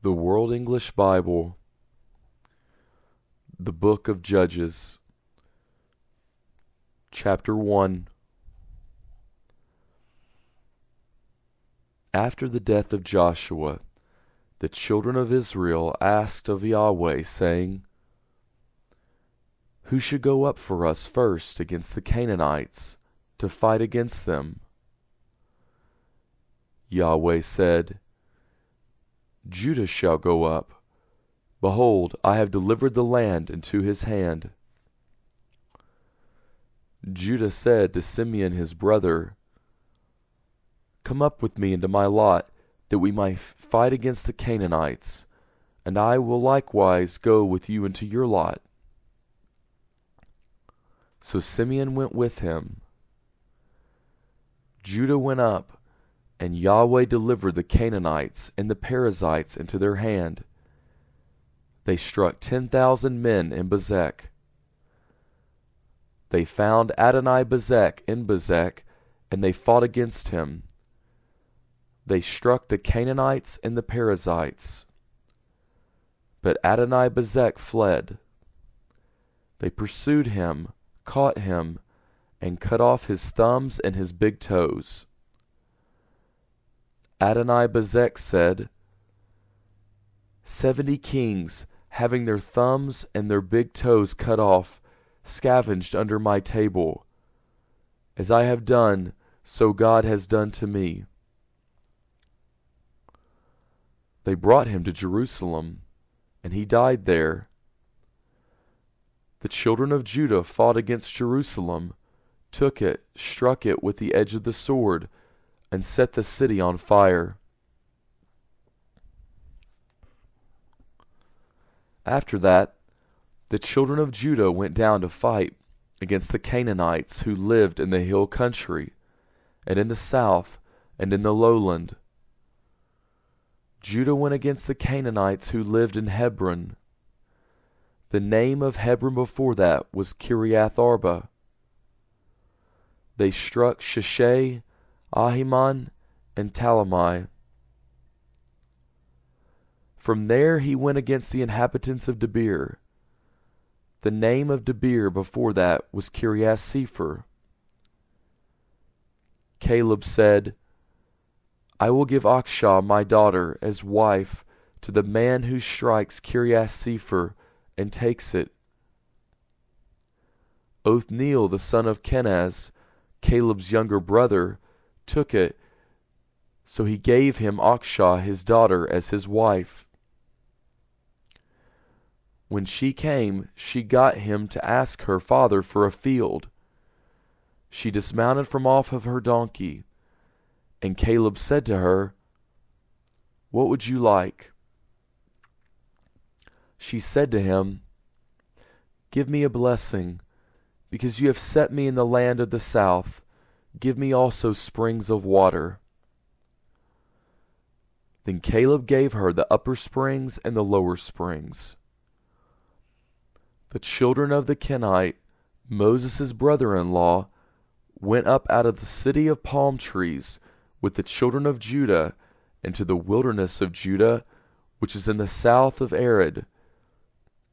The World English Bible, the Book of Judges, Chapter 1. After the death of Joshua, the children of Israel asked of Yahweh, saying, Who should go up for us first against the Canaanites, to fight against them? Yahweh said, Judah shall go up. Behold, I have delivered the land into his hand. Judah said to Simeon his brother, Come up with me into my lot, that we might fight against the Canaanites, and I will likewise go with you into your lot. So Simeon went with him. Judah went up, and Yahweh delivered the Canaanites and the Perizzites into their hand. They struck 10,000 men in Bezek. They found Adoni-Bezek in Bezek, and they fought against him. They struck the Canaanites and the Perizzites. But Adoni-Bezek fled. They pursued him, caught him, and cut off his thumbs and his big toes. Adoni-Bezek said, 70 kings, having their thumbs and their big toes cut off, scavenged under my table. As I have done, so God has done to me. They brought him to Jerusalem, and he died there. The children of Judah fought against Jerusalem, took it, struck it with the edge of the sword, and set the city on fire. After that, the children of Judah went down to fight against the Canaanites who lived in the hill country, and in the south, and in the lowland. Judah went against the Canaanites who lived in Hebron. The name of Hebron before that was Kiriath Arba. They struck Sheshai, Ahiman, and Talmai. From there he went against the inhabitants of Debir. The name of Debir before that was Kiriath Sepher. Caleb said, I will give Akshah my daughter as wife to the man who strikes Kiriath Sepher and takes it. Othniel the son of Kenaz, Caleb's younger brother, took it, so he gave him Akshah his daughter as his wife. When she came, she got him to ask her father for a field. She dismounted from off of her donkey, and Caleb said to her, What would you like? She said to him, Give me a blessing, because you have set me in the land of the south. Give me also springs of water. Then Caleb gave her the upper springs and the lower springs. The children of the Kinaite, Moses' brother-in-law, went up out of the city of palm trees with the children of Judah into the wilderness of Judah, which is in the south of Arad,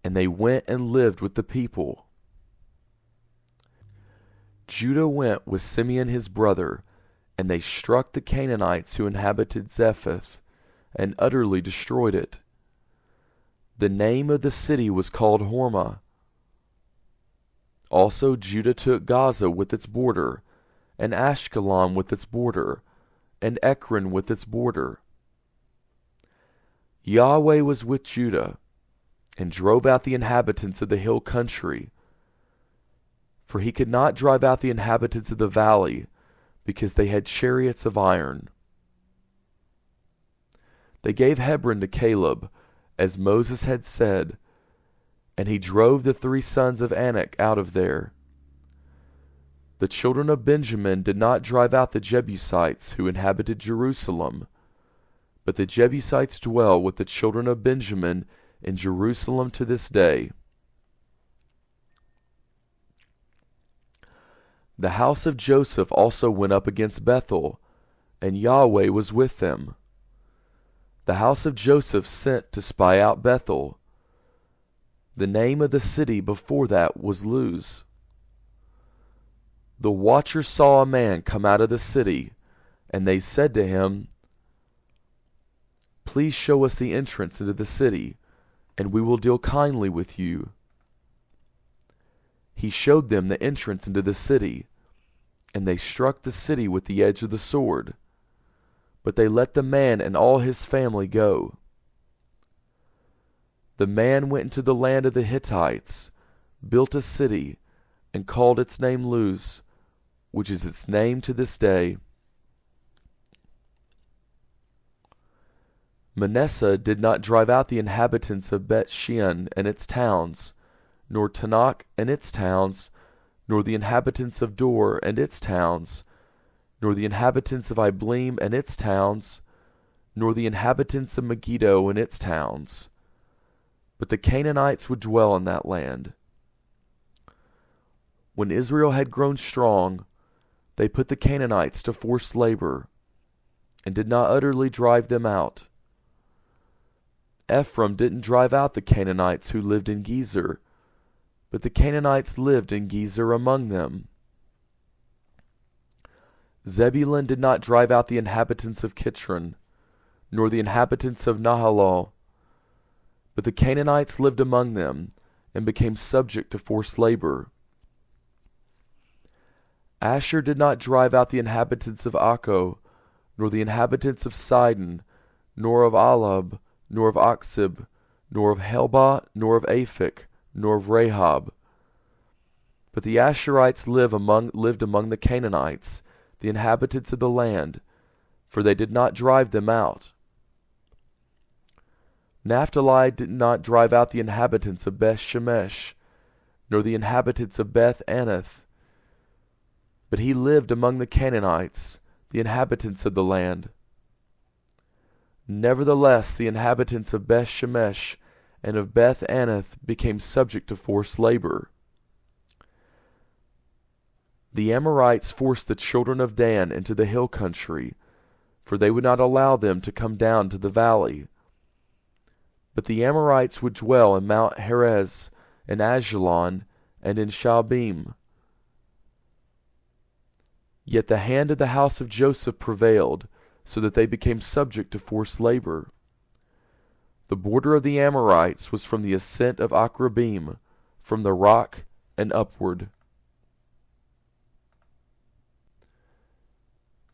and they went and lived with the people. Judah went with Simeon his brother, and they struck the Canaanites who inhabited Zephath, and utterly destroyed it. The name of the city was called Hormah. Also Judah took Gaza with its border, and Ashkelon with its border, and Ekron with its border. Yahweh was with Judah, and drove out the inhabitants of the hill country, for he could not drive out the inhabitants of the valley, because they had chariots of iron. They gave Hebron to Caleb, as Moses had said, and he drove the 3 sons of Anak out of there. The children of Benjamin did not drive out the Jebusites who inhabited Jerusalem, but the Jebusites dwell with the children of Benjamin in Jerusalem to this day. The house of Joseph also went up against Bethel, and Yahweh was with them. the house of Joseph sent to spy out Bethel. The name of the city before that was Luz. The watchers saw a man come out of the city, and they said to him, "Please show us the entrance into the city, and we will deal kindly with you." He showed them the entrance into the city, and they struck the city with the edge of the sword. But they let the man and all his family go. The man went into the land of the Hittites, built a city, and called its name Luz, which is its name to this day. Manasseh did not drive out the inhabitants of Bet-shean and its towns, nor Tanakh and its towns, nor the inhabitants of Dor and its towns, nor the inhabitants of Ibleam and its towns, nor the inhabitants of Megiddo and its towns. But the Canaanites would dwell in that land. When Israel had grown strong, they put the Canaanites to forced labor, and did not utterly drive them out. Ephraim didn't drive out the Canaanites who lived in Gezer, but the Canaanites lived in Gezer among them. Zebulun did not drive out the inhabitants of Kitron, nor the inhabitants of Nahalal, but the Canaanites lived among them, and became subject to forced labor. Asher did not drive out the inhabitants of Akko, nor the inhabitants of Sidon, nor of Alab, nor of Aksib, nor of Helbah, nor of Aphik, nor of Rahab. But the Asherites lived among the Canaanites, the inhabitants of the land, for they did not drive them out. Naphtali did not drive out the inhabitants of Beth Shemesh, nor the inhabitants of Beth Anath, but he lived among the Canaanites, the inhabitants of the land. Nevertheless, the inhabitants of Beth Shemesh and of Beth Anath became subject to forced labor. The Amorites forced the children of Dan into the hill country, for they would not allow them to come down to the valley. But the Amorites would dwell in Mount Herez, and Ajalon, and in Shaalbim. Yet the hand of the house of Joseph prevailed, so that they became subject to forced labor. The border of the Amorites was from the ascent of Akrabim, from the rock and upward.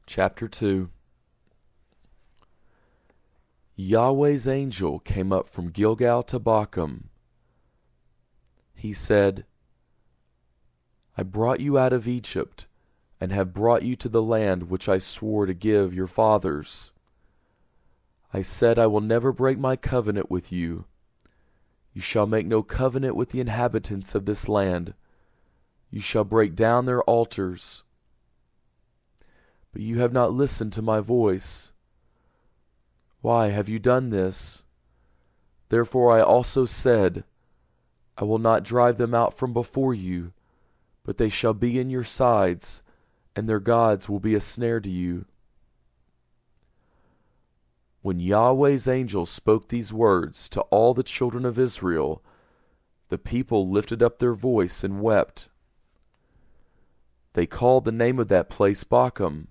Chapter 2. Yahweh's angel came up from Gilgal to Bochum. He said, "I brought you out of Egypt, and have brought you to the land which I swore to give your fathers. I said, I will never break my covenant with you. You shall make no covenant with the inhabitants of this land. You shall break down their altars. But you have not listened to my voice. Why have you done this? Therefore I also said, I will not drive them out from before you, but they shall be in your sides, and their gods will be a snare to you." When Yahweh's angel spoke these words to all the children of Israel, the people lifted up their voice and wept. They called the name of that place Bochum,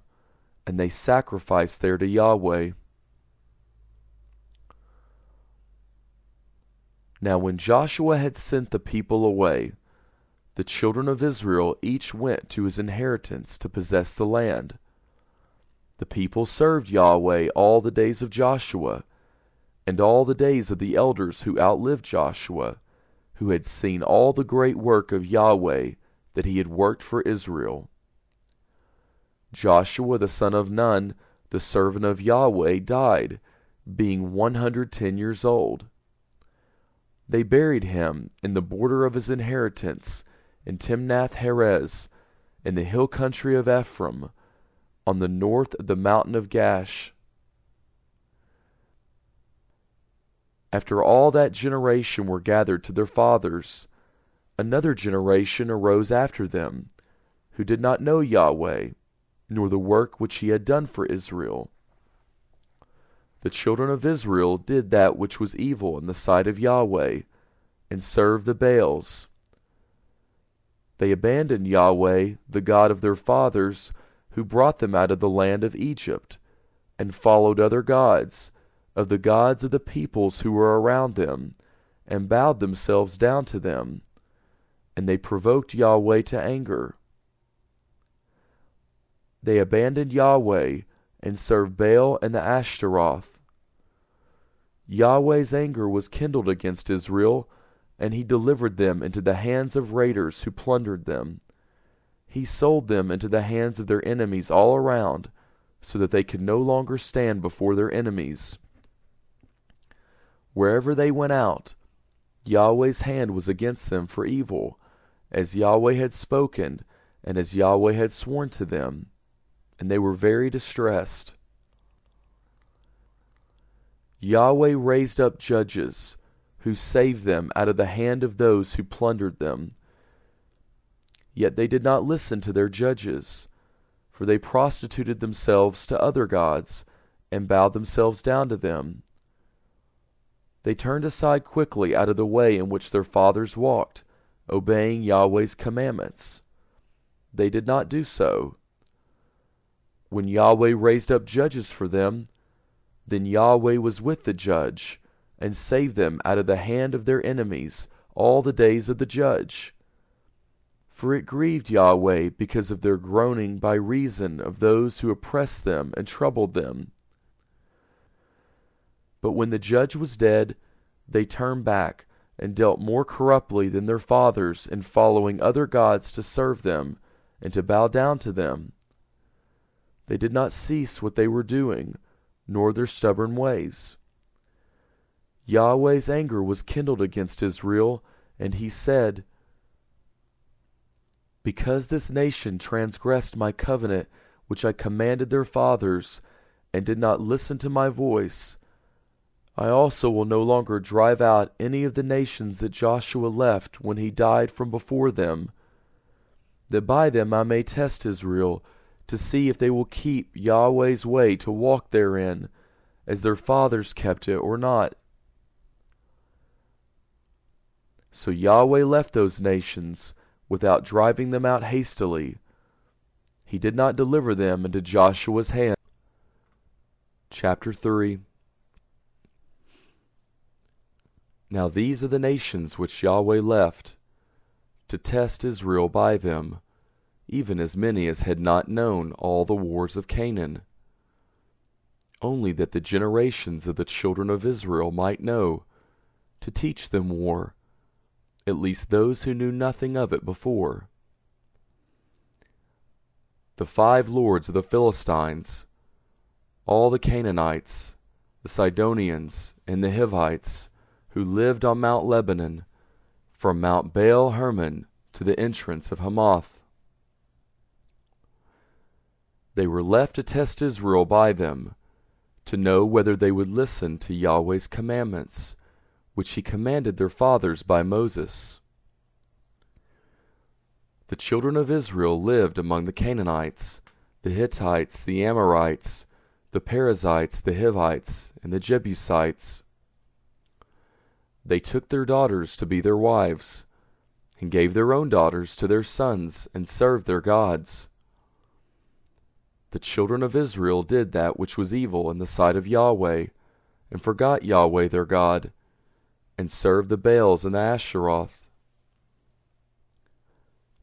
and they sacrificed there to Yahweh. Now when Joshua had sent the people away, the children of Israel each went to his inheritance to possess the land. The people served Yahweh all the days of Joshua, and all the days of the elders who outlived Joshua, who had seen all the great work of Yahweh that he had worked for Israel. Joshua the son of Nun, the servant of Yahweh, died, being 110 years old. They buried him in the border of his inheritance, in Timnath-Heres, in the hill country of Ephraim, on the north of the mountain of Gash. After all that generation were gathered to their fathers, another generation arose after them, who did not know Yahweh, nor the work which he had done for Israel. the children of Israel did that which was evil in the sight of Yahweh, and served the Baals. They abandoned Yahweh, the God of their fathers, who brought them out of the land of Egypt, and followed other gods, of the peoples who were around them, and bowed themselves down to them. And they provoked Yahweh to anger. They abandoned Yahweh, and served Baal and the Ashtaroth. Yahweh's anger was kindled against Israel, and he delivered them into the hands of raiders who plundered them. He sold them into the hands of their enemies all around, so that they could no longer stand before their enemies. Wherever they went out, Yahweh's hand was against them for evil, as Yahweh had spoken, and as Yahweh had sworn to them, and they were very distressed. Yahweh raised up judges, who saved them out of the hand of those who plundered them. Yet they did not listen to their judges, for they prostituted themselves to other gods, and bowed themselves down to them. They turned aside quickly out of the way in which their fathers walked, obeying Yahweh's commandments. They did not do so. When Yahweh raised up judges for them, then Yahweh was with the judge, and saved them out of the hand of their enemies all the days of the judge. For it grieved Yahweh because of their groaning by reason of those who oppressed them and troubled them. But when the judge was dead, they turned back, and dealt more corruptly than their fathers in following other gods to serve them, and to bow down to them. They did not cease what they were doing, nor their stubborn ways. Yahweh's anger was kindled against Israel, and he said, "Because this nation transgressed my covenant which I commanded their fathers, and did not listen to my voice, I also will no longer drive out any of the nations that Joshua left when he died from before them, that by them I may test Israel, to see if they will keep Yahweh's way to walk therein, as their fathers kept it or not." So Yahweh left those nations, without driving them out hastily. He did not deliver them into Joshua's hand. Chapter 3. Now these are the nations which Yahweh left, to test Israel by them, even as many as had not known all the wars of Canaan, only that the generations of the children of Israel might know, to teach them war, at least those who knew nothing of it before. The 5 lords of the Philistines, all the Canaanites, the Sidonians, and the Hivites, who lived on Mount Lebanon, from Mount Baal Hermon to the entrance of Hamath. They were left to test Israel by them, to know whether they would listen to Yahweh's commandments, which he commanded their fathers by Moses. The children of Israel lived among the Canaanites, the Hittites, the Amorites, the Perizzites, the Hivites, and the Jebusites. They took their daughters to be their wives, and gave their own daughters to their sons, and served their gods. The children of Israel did that which was evil in the sight of Yahweh, and forgot Yahweh their God, and served the Baals and the Ashtaroth.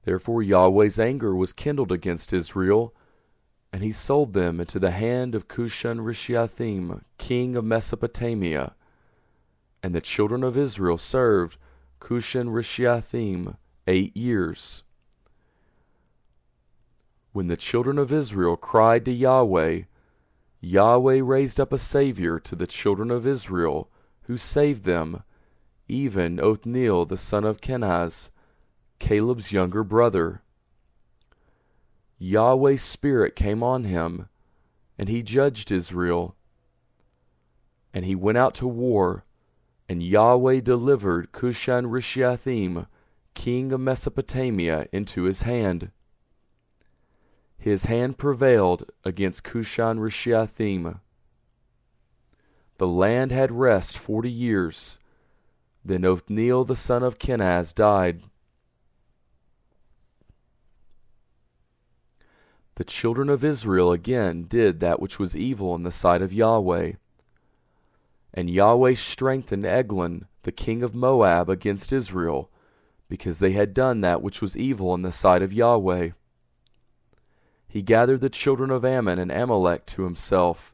Therefore Yahweh's anger was kindled against Israel, and he sold them into the hand of Cushan-Rishathaim, king of Mesopotamia. And the children of Israel served Cushan-Rishathaim 8 years. When the children of Israel cried to Yahweh, Yahweh raised up a Savior to the children of Israel, who saved them, even Othniel the son of Kenaz, Caleb's younger brother. Yahweh's Spirit came on him, and he judged Israel. And he went out to war, and Yahweh delivered Cushan-Rishathaim, king of Mesopotamia, into his hand. His hand prevailed against Cushan-Rishathaim. the land had rest 40 years. Then Othniel the son of Kenaz died. The children of Israel again did that which was evil in the sight of Yahweh. And Yahweh strengthened Eglon, the king of Moab, against Israel, because they had done that which was evil in the sight of Yahweh. He gathered the children of Ammon and Amalek to himself,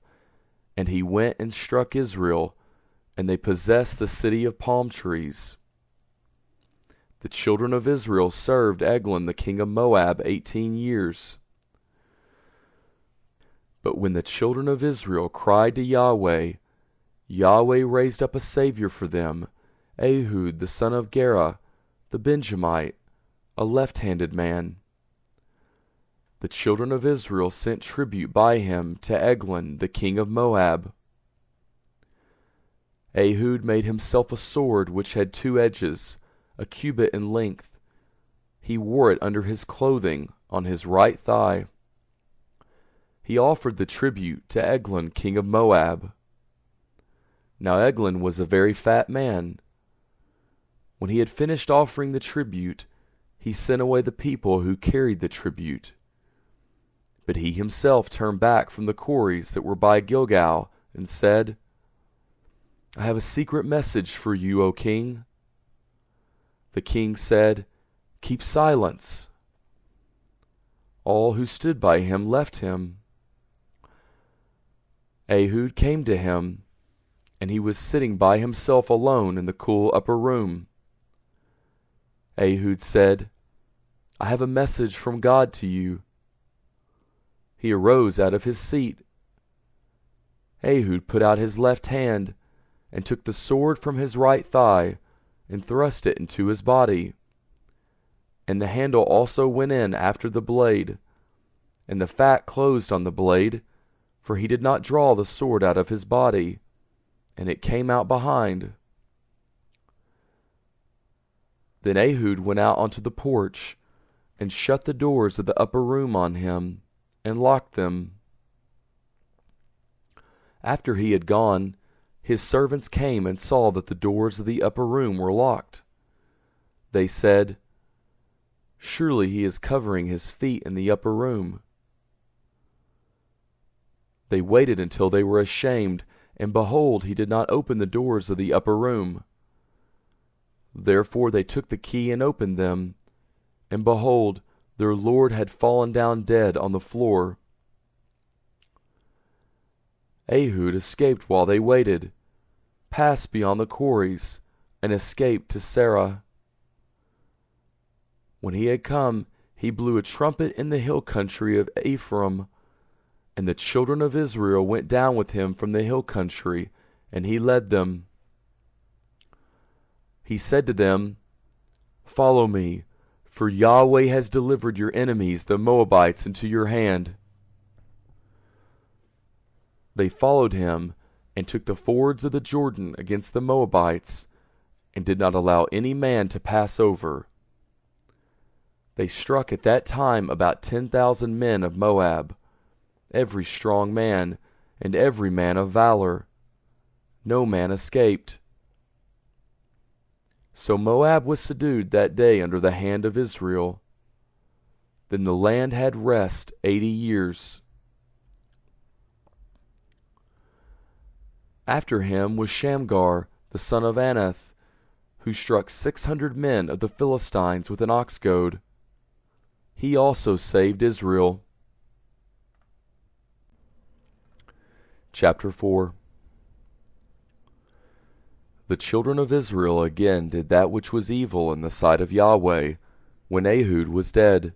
and he went and struck Israel, and they possessed the city of palm trees. The children of Israel served Eglon, the king of Moab, 18 years. But when the children of Israel cried to Yahweh, Yahweh raised up a Savior for them, Ehud the son of Gera, the Benjamite, a left-handed man. The children of Israel sent tribute by him to Eglon, the king of Moab. Ehud made himself a sword which had 2 edges, a cubit in length. He wore it under his clothing, on his right thigh. He offered the tribute to Eglon, king of Moab. Now Eglon was a very fat man. When he had finished offering the tribute, he sent away the people who carried the tribute. But he himself turned back from the quarries that were by Gilgal, and said, I have a secret message for you, O king. The king said, Keep silence. All who stood by him left him. Ehud came to him, and he was sitting by himself alone in the cool upper room. Ehud said, I have a message from God to you. He arose out of his seat. Ehud put out his left hand, and took the sword from his right thigh, and thrust it into his body. And the handle also went in after the blade, and the fat closed on the blade, for he did not draw the sword out of his body, and it came out behind. Then Ehud went out onto the porch, and shut the doors of the upper room on him, and locked them. After he had gone, his servants came and saw that the doors of the upper room were locked. They said, Surely he is covering his feet in the upper room. They waited until they were ashamed, and behold, he did not open the doors of the upper room. Therefore they took the key and opened them, and behold, their lord had fallen down dead on the floor. Ehud escaped while they waited, passed beyond the quarries, and escaped to Sarah. When he had come, he blew a trumpet in the hill country of Ephraim, and the children of Israel went down with him from the hill country, and he led them. He said to them, Follow me, for Yahweh has delivered your enemies, the Moabites, into your hand. They followed him, and took the fords of the Jordan against the Moabites, and did not allow any man to pass over. They struck at that time about 10,000 men of Moab, every strong man, and every man of valor. No man escaped. So Moab was subdued that day under the hand of Israel. Then the land had rest 80 years. After him was Shamgar, the son of Anath, who struck 600 men of the Philistines with an ox goad. He also saved Israel. Chapter 4. The children of Israel again did that which was evil in the sight of Yahweh, when Ehud was dead.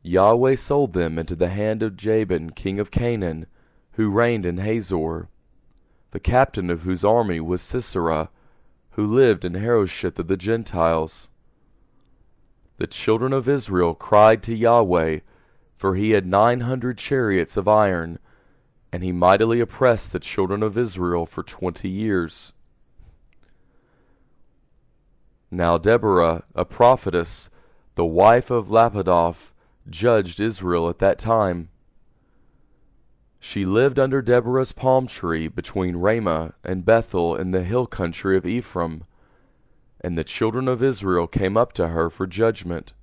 Yahweh sold them into the hand of Jabin, king of Canaan, who reigned in Hazor, the captain of whose army was Sisera, who lived in Harosheth of the Gentiles. The children of Israel cried to Yahweh, for he had 900 chariots of iron, and he mightily oppressed the children of Israel for 20 years. Now Deborah, a prophetess, the wife of Lapidoth, judged Israel at that time. She lived under Deborah's palm tree between Ramah and Bethel in the hill country of Ephraim, and the children of Israel came up to her for judgment.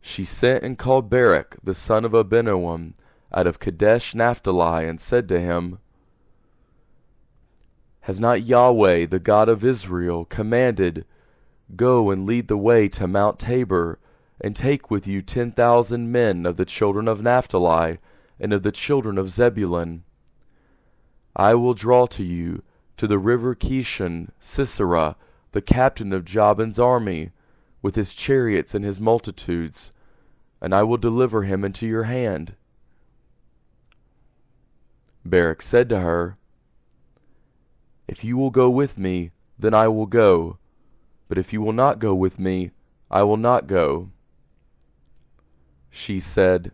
She sent and called Barak the son of Abinoam out of Kadesh Naphtali, and said to him, Has not Yahweh, the God of Israel, commanded, Go and lead the way to Mount Tabor, and take with you 10,000 men of the children of Naphtali and of the children of Zebulun? I will draw to you, to the river Kishon, Sisera, the captain of Jabin's army, with his chariots and his multitudes, and I will deliver him into your hand. Barak said to her, If you will go with me, then I will go, but if you will not go with me, I will not go. She said,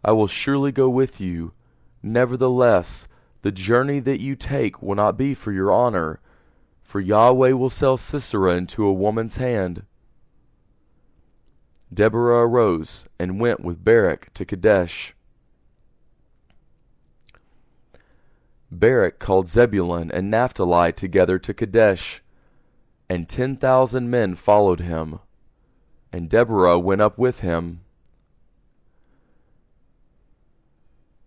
I will surely go with you. Nevertheless, the journey that you take will not be for your honor, for Yahweh will sell Sisera into a woman's hand. Deborah arose and went with Barak to Kadesh. Barak called Zebulun and Naphtali together to Kadesh, and 10,000 men followed him, and Deborah went up with him.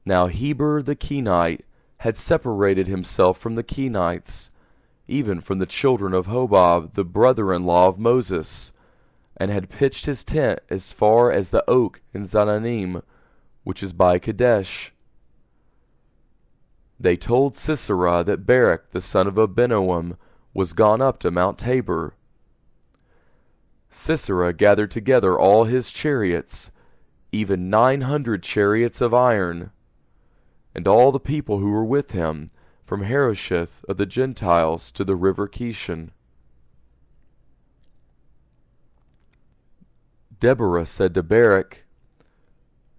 Now Heber the Kinaite had separated himself from the Kenites, even from the children of Hobab, the brother-in-law of Moses, and had pitched his tent as far as the oak in Zananim, which is by Kadesh. They told Sisera that Barak the son of Abinoam was gone up to Mount Tabor. Sisera gathered together all his chariots, even 900 chariots of iron, and all the people who were with him, from Harosheth of the Gentiles to the river Kishon. Deborah said to Barak,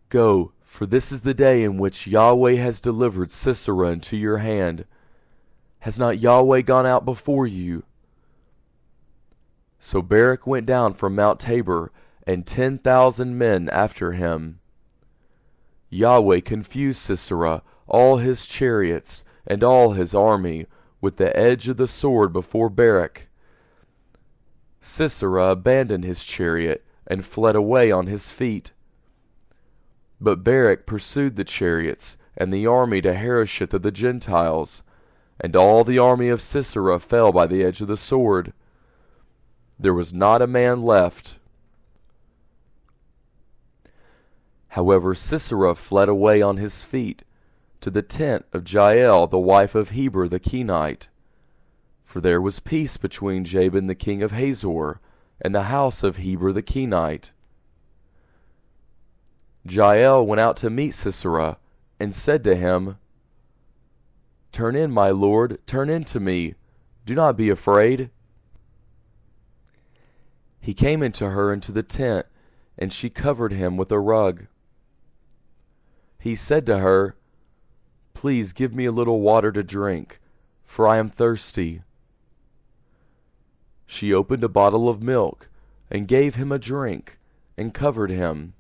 Go, for this is the day in which Yahweh has delivered Sisera into your hand. Has not Yahweh gone out before you? So Barak went down from Mount Tabor, and 10,000 men after him. Yahweh confused Sisera, all his chariots, and all his army, with the edge of the sword before Barak. Sisera abandoned his chariot, and fled away on his feet. But Barak pursued the chariots and the army to Harosheth of the Gentiles, and all the army of Sisera fell by the edge of the sword. There was not a man left. However, Sisera fled away on his feet to the tent of Jael, the wife of Heber the Kenite, for there was peace between Jabin the king of Hazor and the house of Heber the Kenite. Jael went out to meet Sisera, and said to him, Turn in, my lord, turn in to me. Do not be afraid. He came into her into the tent, and she covered him with a rug. He said to her, Please give me a little water to drink, for I am thirsty. She opened a bottle of milk, and gave him a drink, and covered him.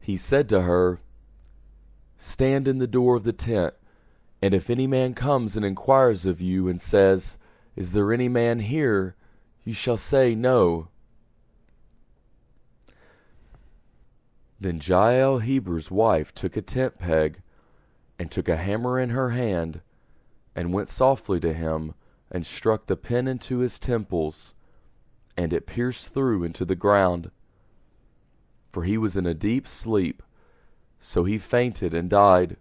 He said to her, Stand in the door of the tent, and if any man comes and inquires of you, and says, Is there any man here? You shall say, No. Then Jael Heber's wife took a tent peg, and took a hammer in her hand, and went softly to him, and struck the pin into his temples, and it pierced through into the ground. For he was in a deep sleep, so he fainted and died.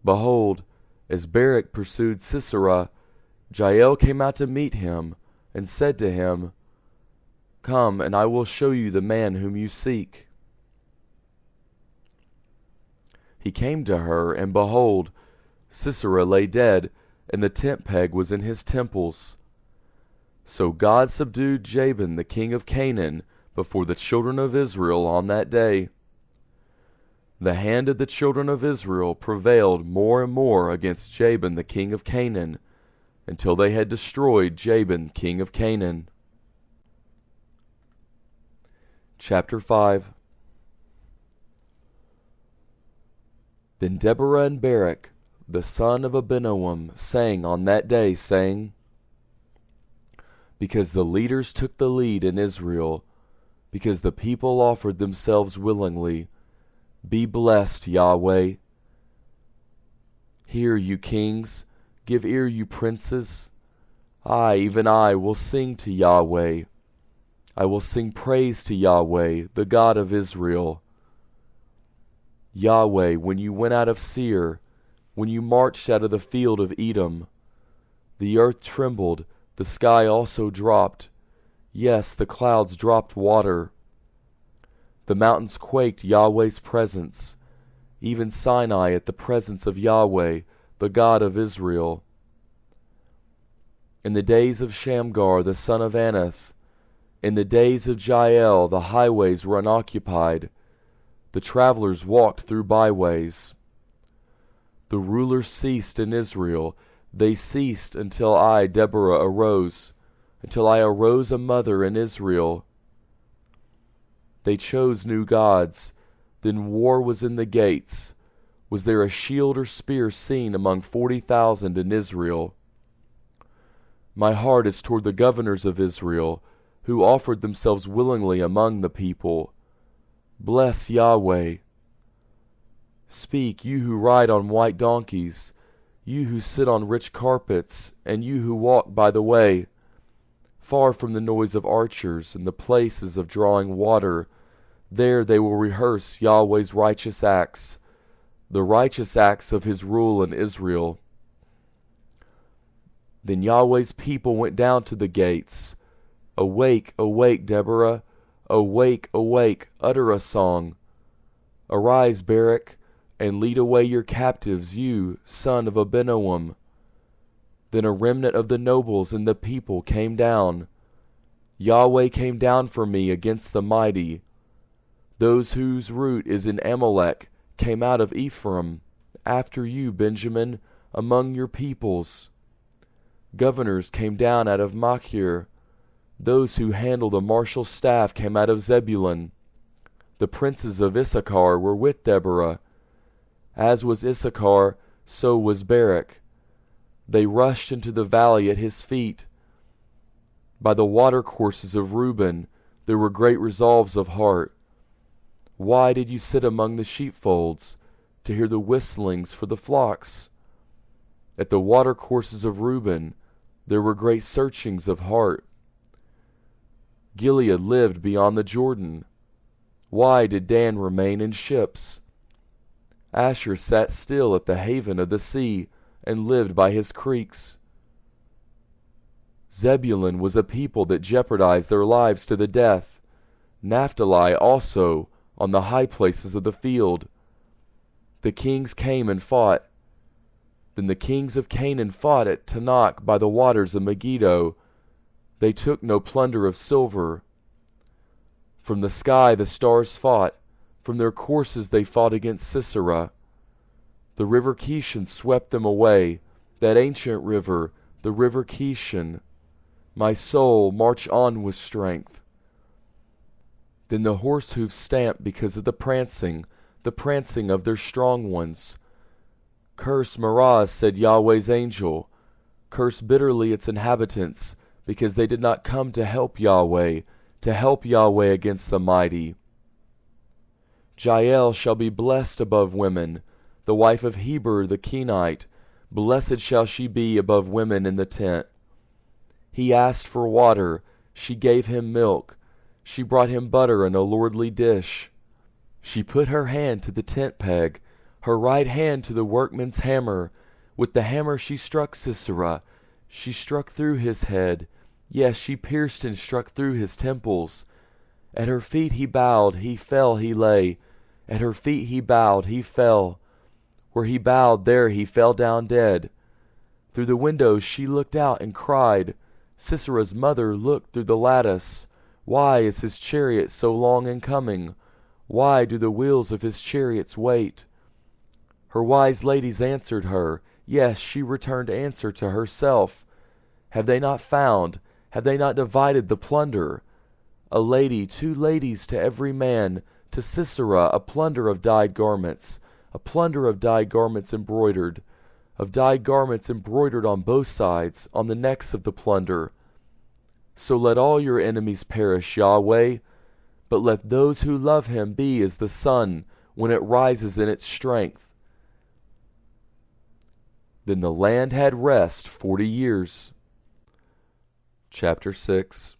Behold, as Barak pursued Sisera, Jael came out to meet him, and said to him, Come, and I will show you the man whom you seek. He came to her, and behold, Sisera lay dead, and the tent peg was in his temples. So God subdued Jabin the king of Canaan before the children of Israel on that day. The hand of the children of Israel prevailed more and more against Jabin the king of Canaan, until they had destroyed Jabin king of Canaan. Chapter 5. Then Deborah and Barak, the son of Abinoam, sang on that day, saying, because the leaders took the lead in Israel, because the people offered themselves willingly, be blessed, Yahweh. Hear, you kings, give ear, you princes. I, even I, will sing to Yahweh. I will sing praise to Yahweh, the God of Israel. Yahweh, when you went out of Seir, when you marched out of the field of Edom, the earth trembled, the sky also dropped. Yes, the clouds dropped water. The mountains quaked Yahweh's presence, even Sinai at the presence of Yahweh, the God of Israel. In the days of Shamgar, the son of Anath, in the days of Jael, the highways were unoccupied. The travelers walked through byways. The rulers ceased in Israel. They ceased until I, Deborah, arose, until I arose a mother in Israel. They chose new gods. Then war was in the gates. Was there a shield or spear seen among 40,000 in Israel? My heart is toward the governors of Israel, who offered themselves willingly among the people. Bless Yahweh. Speak, you who ride on white donkeys, you who sit on rich carpets, and you who walk by the way, far from the noise of archers and the places of drawing water. There they will rehearse Yahweh's righteous acts, the righteous acts of his rule in Israel. Then Yahweh's people went down to the gates. Awake, awake, Deborah. Awake, awake, utter a song. Arise, Barak, and lead away your captives, you, son of Abinoam. Then a remnant of the nobles and the people came down. Yahweh came down for me against the mighty. Those whose root is in Amalek came out of Ephraim, after you, Benjamin, among your peoples. Governors came down out of Machir. Those who handle the martial staff came out of Zebulun. The princes of Issachar were with Deborah. As was Issachar, so was Barak. They rushed into the valley at his feet. By the watercourses of Reuben there were great resolves of heart. Why did you sit among the sheepfolds, to hear the whistlings for the flocks? At the watercourses of Reuben there were great searchings of heart. Gilead lived beyond the Jordan. Why did Dan remain in ships? Asher sat still at the haven of the sea, and lived by his creeks. Zebulun was a people that jeopardized their lives to the death. Naphtali also, on the high places of the field. The kings came and fought. Then the kings of Canaan fought at Tanakh by the waters of Megiddo. They took no plunder of silver. From the sky the stars fought. From their courses they fought against Sisera. The river Kishon swept them away, that ancient river, the river Kishon. My soul, march on with strength. Then the horse hoofs stamped because of the prancing of their strong ones. Curse Meroz, said Yahweh's angel. Curse bitterly its inhabitants, because they did not come to help Yahweh against the mighty. Jael shall be blessed above women, the wife of Heber the Kinaite. Blessed shall she be above women in the tent. He asked for water, she gave him milk. She brought him butter in a lordly dish. She put her hand to the tent peg, her right hand to the workman's hammer. With the hammer she struck Sisera. She struck through his head. Yes, she pierced and struck through his temples. At her feet he bowed, he fell, he lay. At her feet he bowed, he fell. Where he bowed, there he fell down dead. Through the windows she looked out and cried. Sisera's mother looked through the lattice. Why is his chariot so long in coming? Why do the wheels of his chariots wait? Her wise ladies answered her. Yes, she returned answer to herself. Have they not found? Have they not divided the plunder? a lady, 2 ladies to every man, to Sisera a plunder of dyed garments, a plunder of dyed garments embroidered, on both sides, on the necks of the plunder. So let all your enemies perish, Yahweh, but let those who love him be as the sun when it rises in its strength. Then the land had rest 40 years. Chapter 6.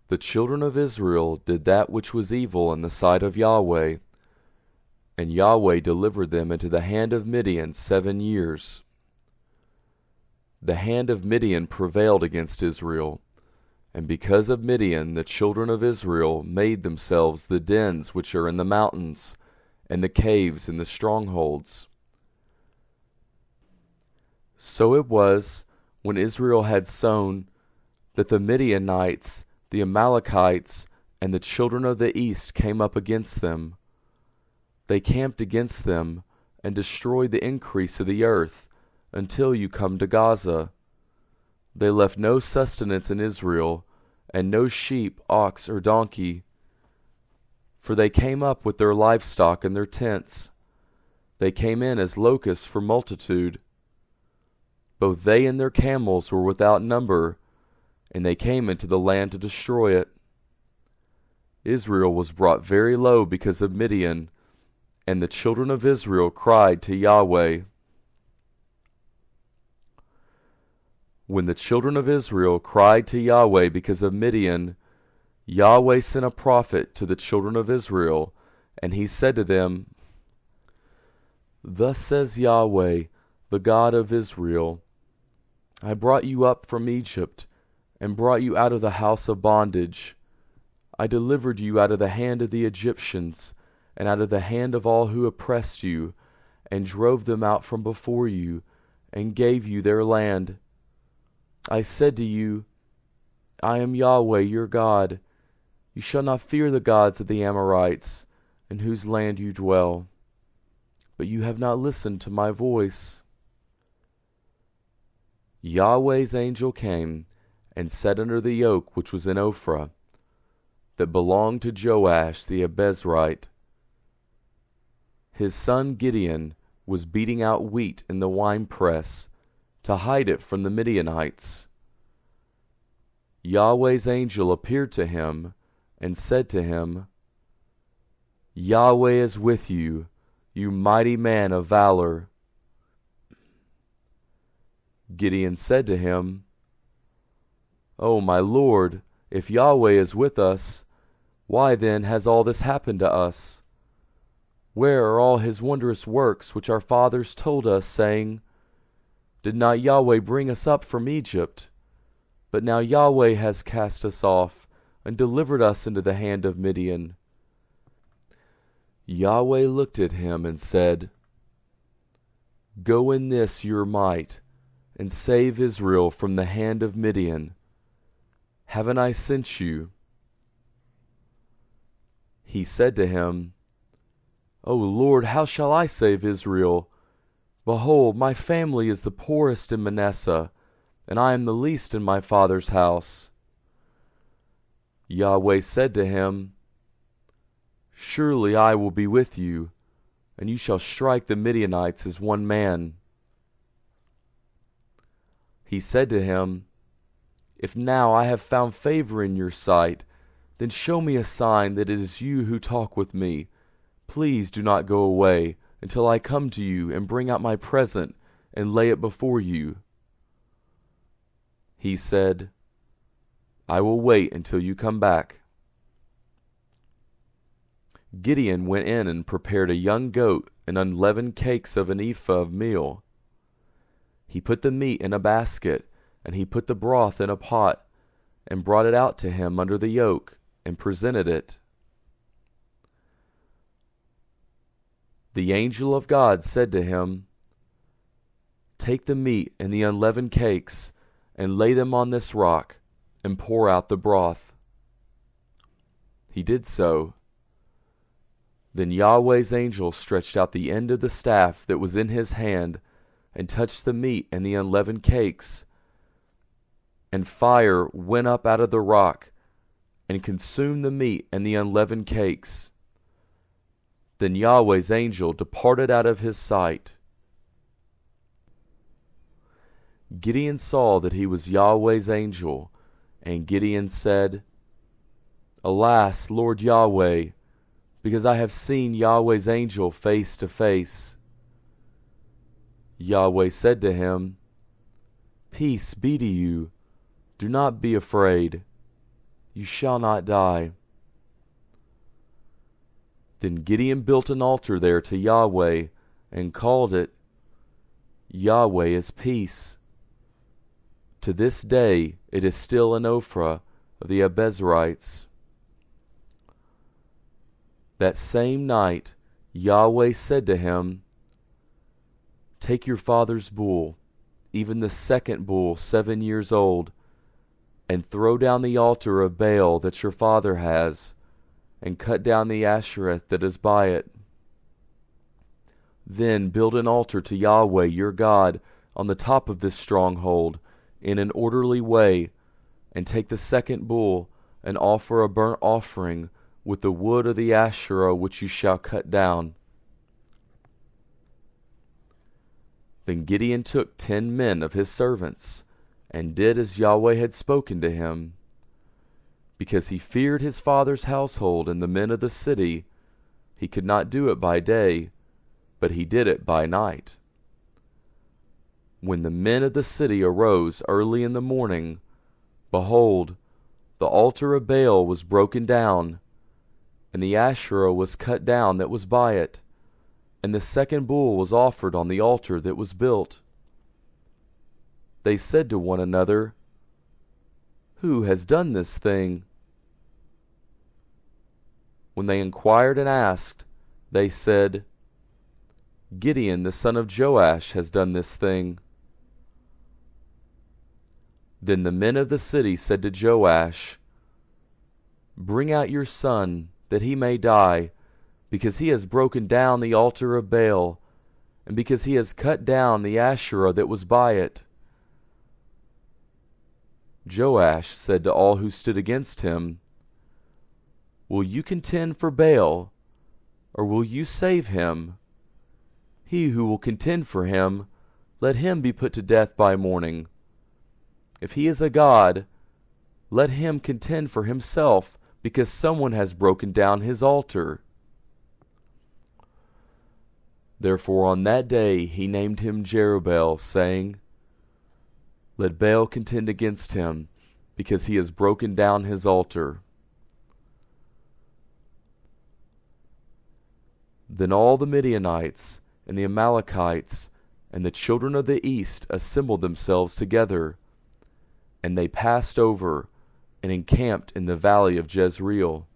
The children of Israel did that which was evil in the sight of Yahweh, and Yahweh delivered them into the hand of Midian 7 years. The hand of Midian prevailed against Israel, and because of Midian the children of Israel made themselves the dens which are in the mountains, and the caves and the strongholds. So it was, when Israel had sown, that the Midianites, the Amalekites, and the children of the east came up against them. They camped against them, and destroyed the increase of the earth, until you come to Gaza. They left no sustenance in Israel, and no sheep, ox, or donkey. For they came up with their livestock and their tents. They came in as locusts for multitude. Both they and their camels were without number, and they came into the land to destroy it. Israel was brought very low because of Midian, and the children of Israel cried to Yahweh. When the children of Israel cried to Yahweh because of Midian, Yahweh sent a prophet to the children of Israel, and he said to them, Thus says Yahweh, the God of Israel, I brought you up from Egypt, and brought you out of the house of bondage. I delivered you out of the hand of the Egyptians, and out of the hand of all who oppressed you, and drove them out from before you, and gave you their land. I said to you, I am Yahweh your God. You shall not fear the gods of the Amorites, in whose land you dwell. But you have not listened to my voice. Yahweh's angel came, and sat under the yoke which was in Ophrah, that belonged to Joash the Abezrite. His son Gideon was beating out wheat in the winepress, to hide it from the Midianites. Yahweh's angel appeared to him, and said to him, Yahweh is with you, you mighty man of valor. Gideon said to him, O my Lord, if Yahweh is with us, why then has all this happened to us? Where are all his wondrous works which our fathers told us, saying, Did not Yahweh bring us up from Egypt? But now Yahweh has cast us off, and delivered us into the hand of Midian. Yahweh looked at him and said, Go in this your might, and save Israel from the hand of Midian. Haven't I sent you? He said to him, O Lord, how shall I save Israel? Behold, my family is the poorest in Manasseh, and I am the least in my father's house. Yahweh said to him, Surely I will be with you, and you shall strike the Midianites as one man. He said to him, If now I have found favor in your sight, then show me a sign that it is you who talk with me. Please do not go away until I come to you and bring out my present and lay it before you. He said, I will wait until you come back. Gideon went in and prepared a young goat and unleavened cakes of an ephah of meal. He put the meat in a basket, and he put the broth in a pot, and brought it out to him under the yoke, and presented it. The angel of God said to him, Take the meat and the unleavened cakes, and lay them on this rock, and pour out the broth. He did so. Then Yahweh's angel stretched out the end of the staff that was in his hand, and touched the meat and the unleavened cakes. and fire went up out of the rock, and consumed the meat and the unleavened cakes. Then Yahweh's angel departed out of his sight. Gideon saw that he was Yahweh's angel, and Gideon said, Alas, Lord Yahweh, because I have seen Yahweh's angel face to face. Yahweh said to him, Peace be to you, do not be afraid, you shall not die. Then Gideon built an altar there to Yahweh, and called it, Yahweh is peace. To this day it is still in Ophrah of the Abiezrites. That same night Yahweh said to him, Take your father's bull, even the second bull 7 years old, and throw down the altar of Baal that your father has, and cut down the Ashereth that is by it. Then build an altar to Yahweh your God on the top of this stronghold, in an orderly way, and take the second bull, and offer a burnt offering with the wood of the Asherah which you shall cut down. Then Gideon took 10 men of his servants, and did as Yahweh had spoken to him. Because he feared his father's household and the men of the city, he could not do it by day, but he did it by night. When the men of the city arose early in the morning, behold, the altar of Baal was broken down, and the Asherah was cut down that was by it, and the second bull was offered on the altar that was built. They said to one another, Who has done this thing? When they inquired and asked, they said, Gideon the son of Joash has done this thing. Then the men of the city said to Joash, Bring out your son, that he may die, because he has broken down the altar of Baal, and because he has cut down the Asherah that was by it. Joash said to all who stood against him, Will you contend for Baal, or will you save him? He who will contend for him, let him be put to death by morning. If he is a god, let him contend for himself, because someone has broken down his altar. Therefore on that day he named him Jerubbaal, saying, Let Baal contend against him, because he has broken down his altar. Then all the Midianites and the Amalekites and the children of the east assembled themselves together, and they passed over and encamped in the valley of Jezreel.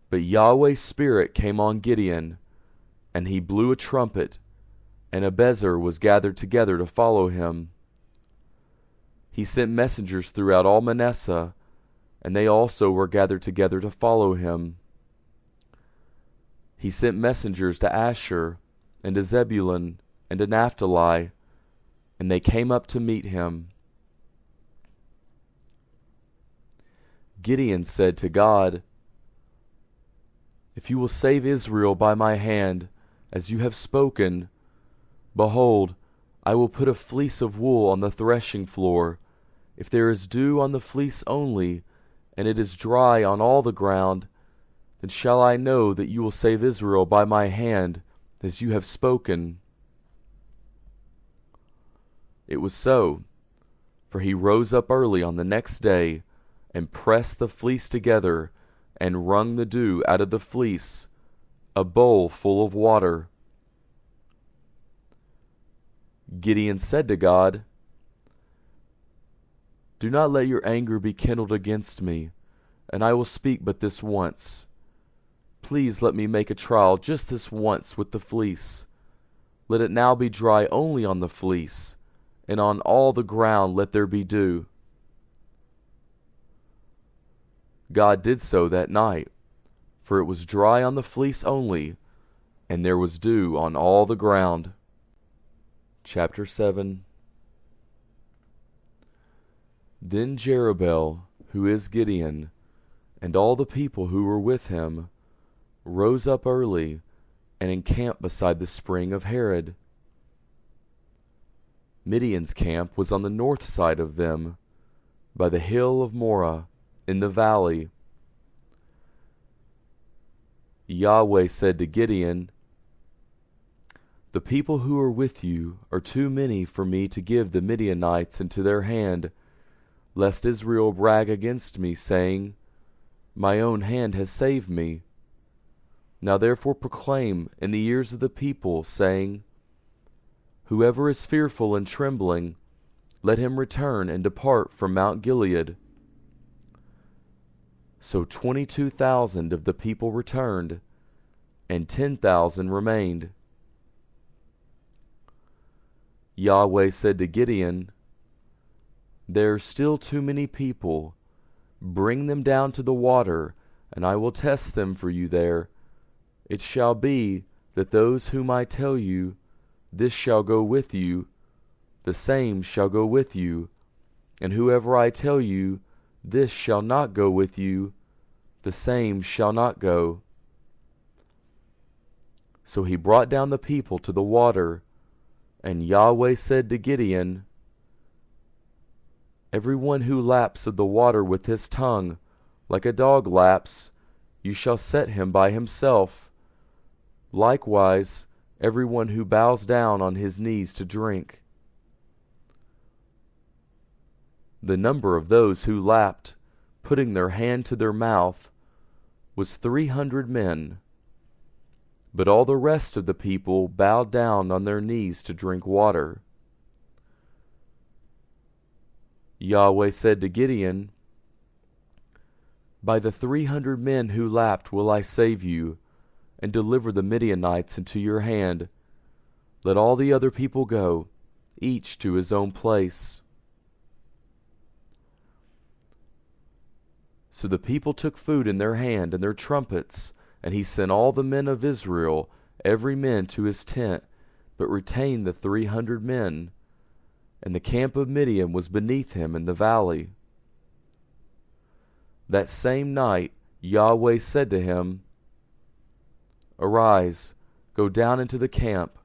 But Yahweh's Spirit came on Gideon, and he blew a trumpet, and Abiezer was gathered together to follow him. He sent messengers throughout all Manasseh, and they also were gathered together to follow him. He sent messengers to Asher, and to Zebulun, and to Naphtali, and they came up to meet him. Gideon said to God, If you will save Israel by my hand, as you have spoken, behold, I will put a fleece of wool on the threshing floor. If there is dew on the fleece only, and it is dry on all the ground, then shall I know that you will save Israel by my hand, as you have spoken. It was so, for he rose up early on the next day, and pressed the fleece together, and wrung the dew out of the fleece, a bowl full of water. Gideon said to God, Do not let your anger be kindled against me, and I will speak but this once. Please let me make a trial just this once with the fleece. Let it now be dry only on the fleece, and on all the ground let there be dew. God did so that night, for it was dry on the fleece only, and there was dew on all the ground. Chapter 7. Then Jerubbaal, who is Gideon, and all the people who were with him, rose up early and encamped beside the spring of Harod. Midian's camp was on the north side of them, by the hill of Morah, in the valley. Yahweh said to Gideon, "The people who are with you are too many for me to give the Midianites into their hand, lest Israel brag against me, saying, 'My own hand has saved me.' Now therefore proclaim in the ears of the people, saying, 'Whoever is fearful and trembling, let him return and depart from Mount Gilead.'" So 22,000 of the people returned, and 10,000 remained. Yahweh said to Gideon, "There are still too many people. Bring them down to the water, and I will test them for you there. It shall be that those whom I tell you, this shall go with you, the same shall go with you, and whoever I tell you, this shall not go with you, the same shall not go." So he brought down the people to the water, and Yahweh said to Gideon, "Every one who laps of the water with his tongue, like a dog laps, you shall set him by himself. Likewise, every one who bows down on his knees to drink." The number of those who lapped, putting their hand to their mouth, was 300 men. But all the rest of the people bowed down on their knees to drink water. Yahweh said to Gideon, "By the 300 men who lapped will I save you, and deliver the Midianites into your hand. Let all the other people go, each to his own place." So the people took food in their hand and their trumpets, and he sent all the men of Israel, every man to his tent, but retained the 300 men. And the camp of Midian was beneath him in the valley. That same night Yahweh said to him, "Arise, go down into the camp,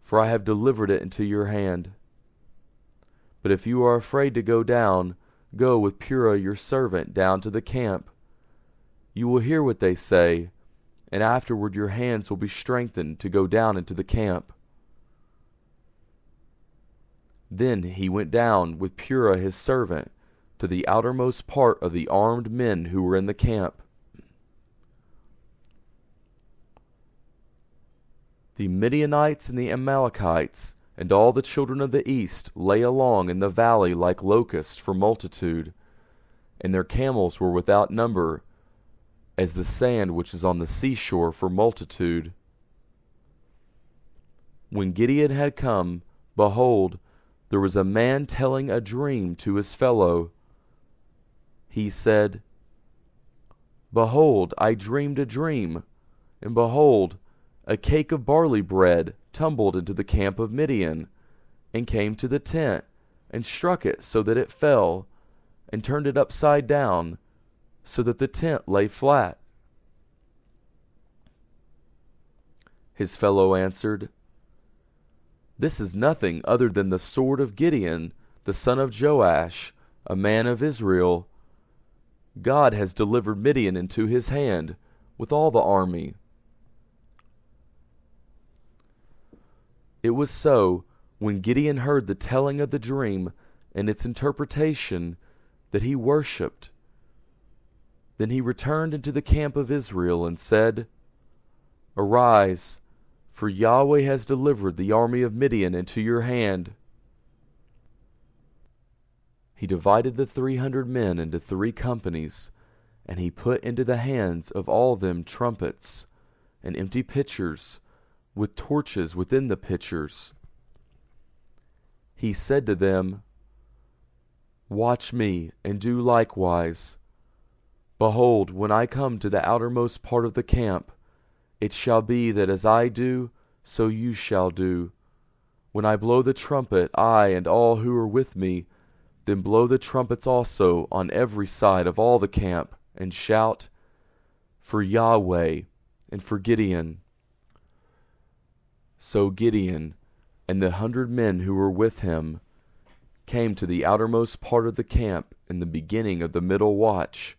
for I have delivered it into your hand. But if you are afraid to go down, go with Purah your servant down to the camp. You will hear what they say, and afterward your hands will be strengthened to go down into the camp." Then he went down with Purah his servant to the outermost part of the armed men who were in the camp. The Midianites and the Amalekites and all the children of the east lay along in the valley like locusts for multitude, and their camels were without number, as the sand which is on the seashore for multitude. When Gideon had come, behold, there was a man telling a dream to his fellow. He said, "Behold, I dreamed a dream, and behold, a cake of barley bread tumbled into the camp of Midian, and came to the tent, and struck it so that it fell, and turned it upside down, so that the tent lay flat." His fellow answered, "This is nothing other than the sword of Gideon, the son of Joash, a man of Israel. God has delivered Midian into his hand, with all the army." It was so, when Gideon heard the telling of the dream and its interpretation, that he worshipped. Then he returned into the camp of Israel and said, "Arise, for Yahweh has delivered the army of Midian into your hand." He divided the 300 men into 3 companies, and he put into the hands of all of them trumpets and empty pitchers, with torches within the pitchers. He said to them, "Watch me, and do likewise. Behold, when I come to the outermost part of the camp, it shall be that as I do, so you shall do. When I blow the trumpet, I and all who are with me, Then blow the trumpets also on every side of all the camp, and shout, For Yahweh and for Gideon. So Gideon and the 100 men who were with him came to the outermost part of the camp in the beginning of the middle watch,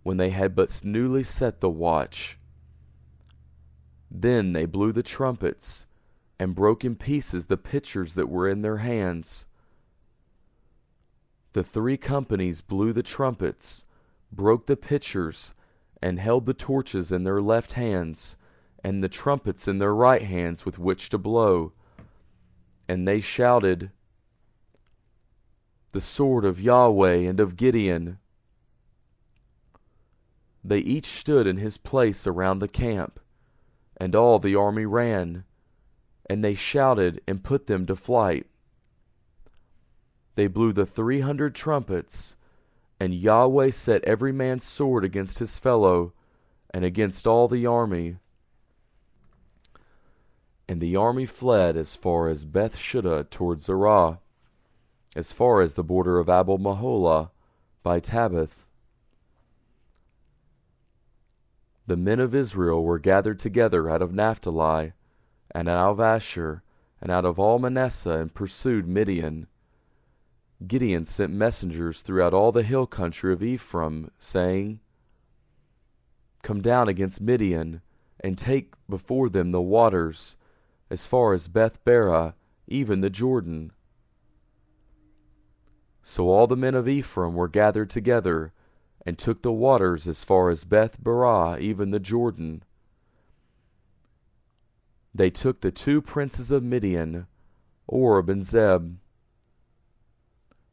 when they had but newly set the watch. Then they blew the trumpets, and broke in pieces the pitchers that were in their hands. The 3 companies blew the trumpets, broke the pitchers, and held the torches in their left hands, and the trumpets in their right hands with which to blow. And they shouted, The sword of Yahweh and of Gideon. They each stood in his place around the camp, and all the army ran, and they shouted and put them to flight. They blew the 300 trumpets, and Yahweh set every man's sword against his fellow, and against all the army. And the army fled as far as Beth-shutta toward Zerah, as far as the border of Abel-Meholah by Tabbath. The men of Israel were gathered together out of Naphtali, and out of Asher, and out of all Manasseh, and pursued Midian. Gideon sent messengers throughout all the hill country of Ephraim, saying, Come down against Midian, and take before them the waters, as far as Beth-barah, even the Jordan. So all the men of Ephraim were gathered together, and took the waters as far as Beth-barah, even the Jordan. They took the 2 princes of Midian, Oreb and Zeb.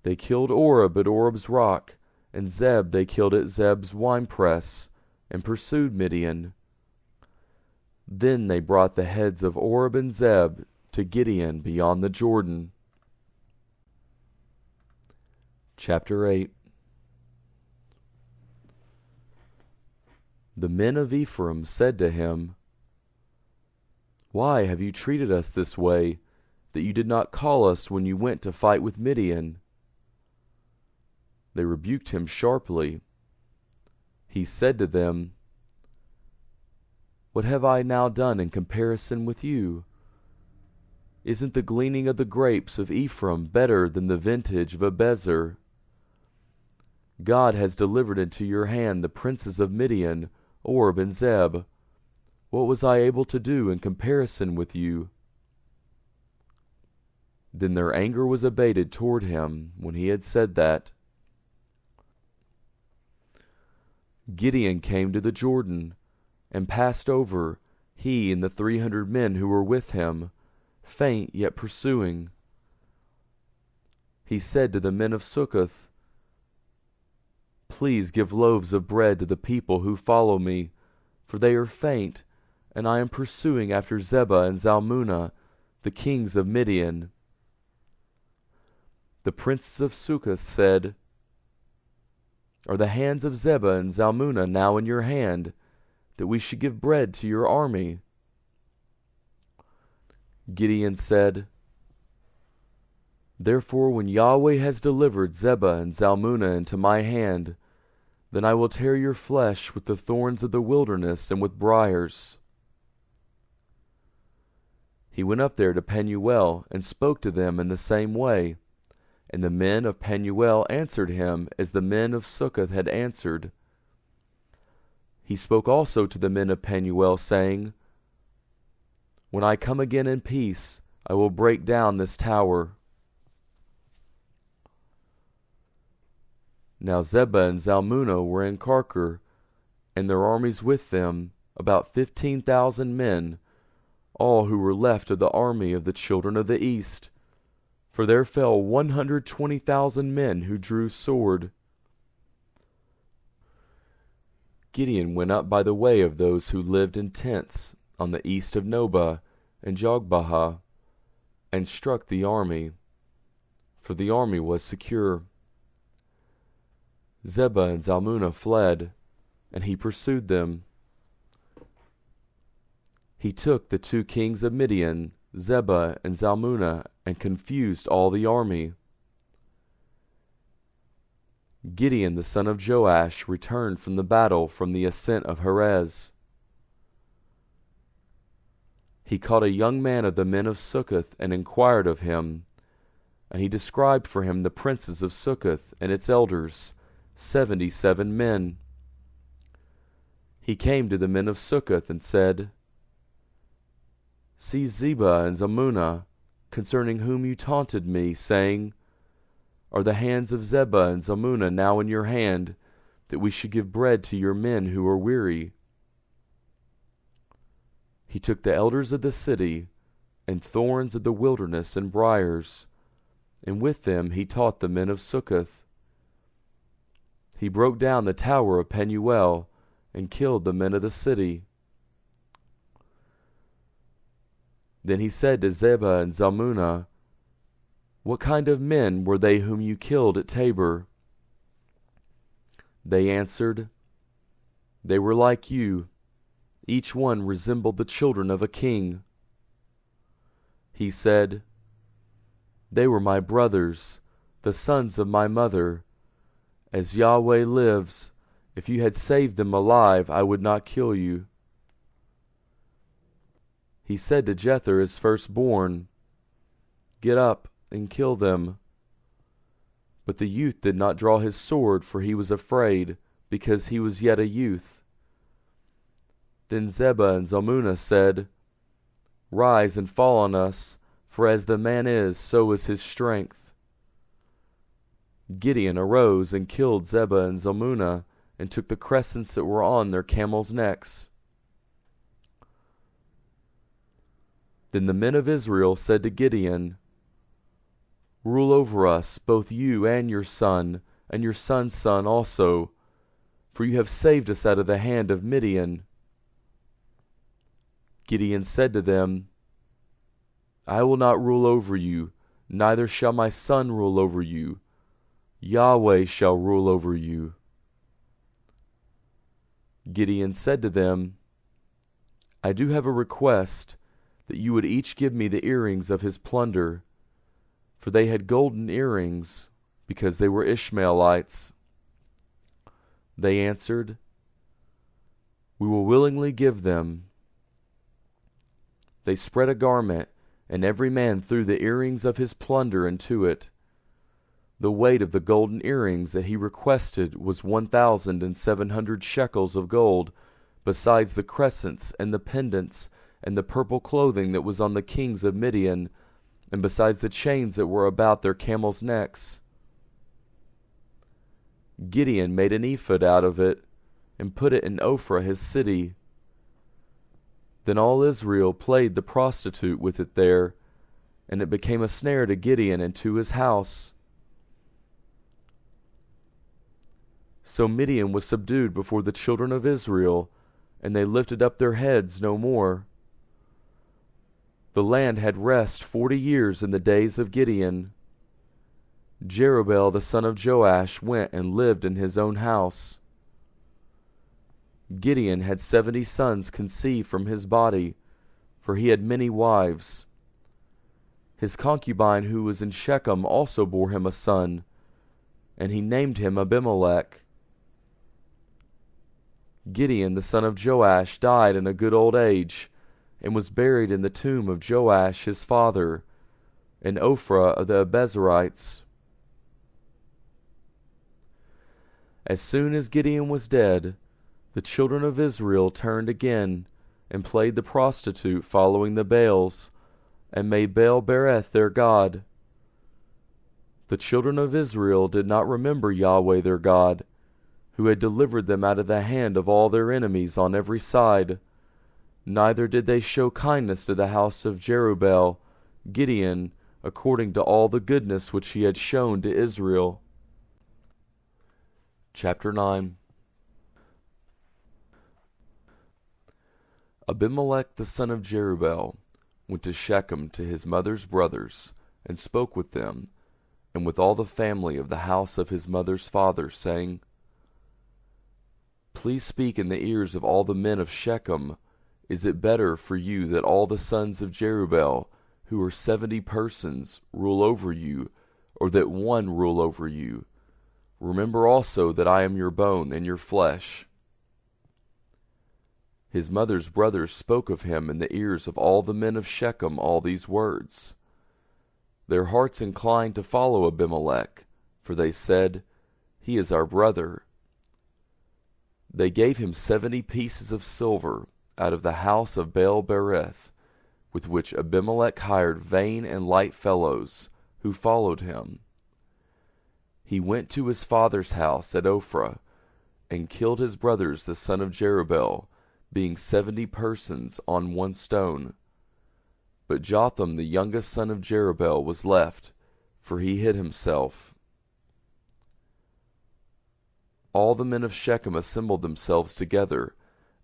They killed Oreb at Oreb's rock, and Zeb they killed at Zeb's winepress, and pursued Midian. Then they brought the heads of Oreb and Zeb to Gideon beyond the Jordan. Chapter 8. The men of Ephraim said to him, Why have you treated us this way, that you did not call us when you went to fight with Midian? They rebuked him sharply. He said to them, What have I now done in comparison with you? Isn't the gleaning of the grapes of Ephraim better than the vintage of Abezer? God has delivered into your hand the princes of Midian, Oreb and Zeb. What was I able to do in comparison with you? Then their anger was abated toward him when he had said that. Gideon came to the Jordan, and passed over, he and the 300 men who were with him, faint yet pursuing. He said to the men of Succoth, Please give loaves of bread to the people who follow me, for they are faint, and I am pursuing after Zebah and Zalmunna, the kings of Midian. The princes of Succoth said, Are the hands of Zebah and Zalmunna now in your hand, that we should give bread to your army? Gideon said, Therefore when Yahweh has delivered Zebah and Zalmunna into my hand, then I will tear your flesh with the thorns of the wilderness and with briars. He went up there to Penuel, and spoke to them in the same way. And the men of Penuel answered him as the men of Succoth had answered. He spoke also to the men of Penuel, saying, When I come again in peace, I will break down this tower. Now Zebah and Zalmunna were in Karkor, and their armies with them, about 15,000 men, all who were left of the army of the children of the east. For there fell 120,000 men who drew sword. Gideon went up by the way of those who lived in tents on the east of Nobah and Jogbehah, and struck the army, for the army was secure. Zebah and Zalmunna fled, and he pursued them. He took the 2 kings of Midian, Zebah and Zalmunna, and confused all the army. Gideon the son of Joash returned from the battle from the ascent of Heres. He caught a young man of the men of Succoth and inquired of him, and he described for him the princes of Succoth and its elders, 77 men. He came to the men of Succoth and said, See Zebah and Zalmunna, concerning whom you taunted me, saying, Are the hands of Zebah and Zalmunna now in your hand, that we should give bread to your men who are weary? He took the elders of the city, and thorns of the wilderness and briars, and with them he taught the men of Succoth. He broke down the tower of Penuel, and killed the men of the city. Then he said to Zebah and Zalmunna, What kind of men were they whom you killed at Tabor? They answered, They were like you. Each one resembled the children of a king. He said, They were my brothers, the sons of my mother. As Yahweh lives, if you had saved them alive, I would not kill you. He said to Jether his firstborn, Get up and kill them. But the youth did not draw his sword, for he was afraid, because he was yet a youth. Then Zebah and Zalmunna said, Rise and fall on us, for as the man is, so is his strength. Gideon arose and killed Zebah and Zalmunna, and took the crescents that were on their camels' necks. Then the men of Israel said to Gideon, Rule over us, both you and your son's son also, for you have saved us out of the hand of Midian. Gideon said to them, I will not rule over you, neither shall my son rule over you. Yahweh shall rule over you. Gideon said to them, I do have a request, that you would each give me the earrings of his plunder, for they had golden earrings, because they were Ishmaelites. They answered, We will willingly give them. They spread a garment, and every man threw the earrings of his plunder into it. The weight of the golden earrings that he requested was 1,700 shekels of gold, besides the crescents and the pendants and the purple clothing that was on the kings of Midian, and besides the chains that were about their camels' necks. Gideon made an ephod out of it, and put it in Ophrah his city. Then all Israel played the prostitute with it there, and it became a snare to Gideon and to his house. So Midian was subdued before the children of Israel, and they lifted up their heads no more. The land had rest 40 years in the days of Gideon. Jerubbaal the son of Joash went and lived in his own house. Gideon had 70 sons conceived from his body, for he had many wives. His concubine who was in Shechem also bore him a son, and he named him Abimelech. Gideon the son of Joash died in a good old age, and was buried in the tomb of Joash his father, in Ophrah of the Abiezrites. As soon as Gideon was dead, the children of Israel turned again, and played the prostitute following the Baals, and made Baal-berith their god. The children of Israel did not remember Yahweh their God, who had delivered them out of the hand of all their enemies on every side. Neither did they show kindness to the house of Jerubbaal, Gideon, according to all the goodness which he had shown to Israel. Chapter 9. Abimelech the son of Jerubbaal went to Shechem to his mother's brothers, and spoke with them, and with all the family of the house of his mother's father, saying, Please speak in the ears of all the men of Shechem. Is it better for you that all the sons of Jerubbaal, who are 70 persons, rule over you, or that one rule over you? remember also that I am your bone and your flesh." His mother's brothers spoke of him in the ears of all the men of Shechem all these words. Their hearts inclined to follow Abimelech, for they said, "He is our brother." They gave him 70 pieces of silver out of the house of Baal-berith, with which Abimelech hired vain and light fellows, who followed him. He went to his father's house at Ophrah, and killed his brothers the son of Jerubbaal, being 70 persons on one stone. But Jotham the youngest son of Jerubbaal was left, for he hid himself. All the men of Shechem assembled themselves together,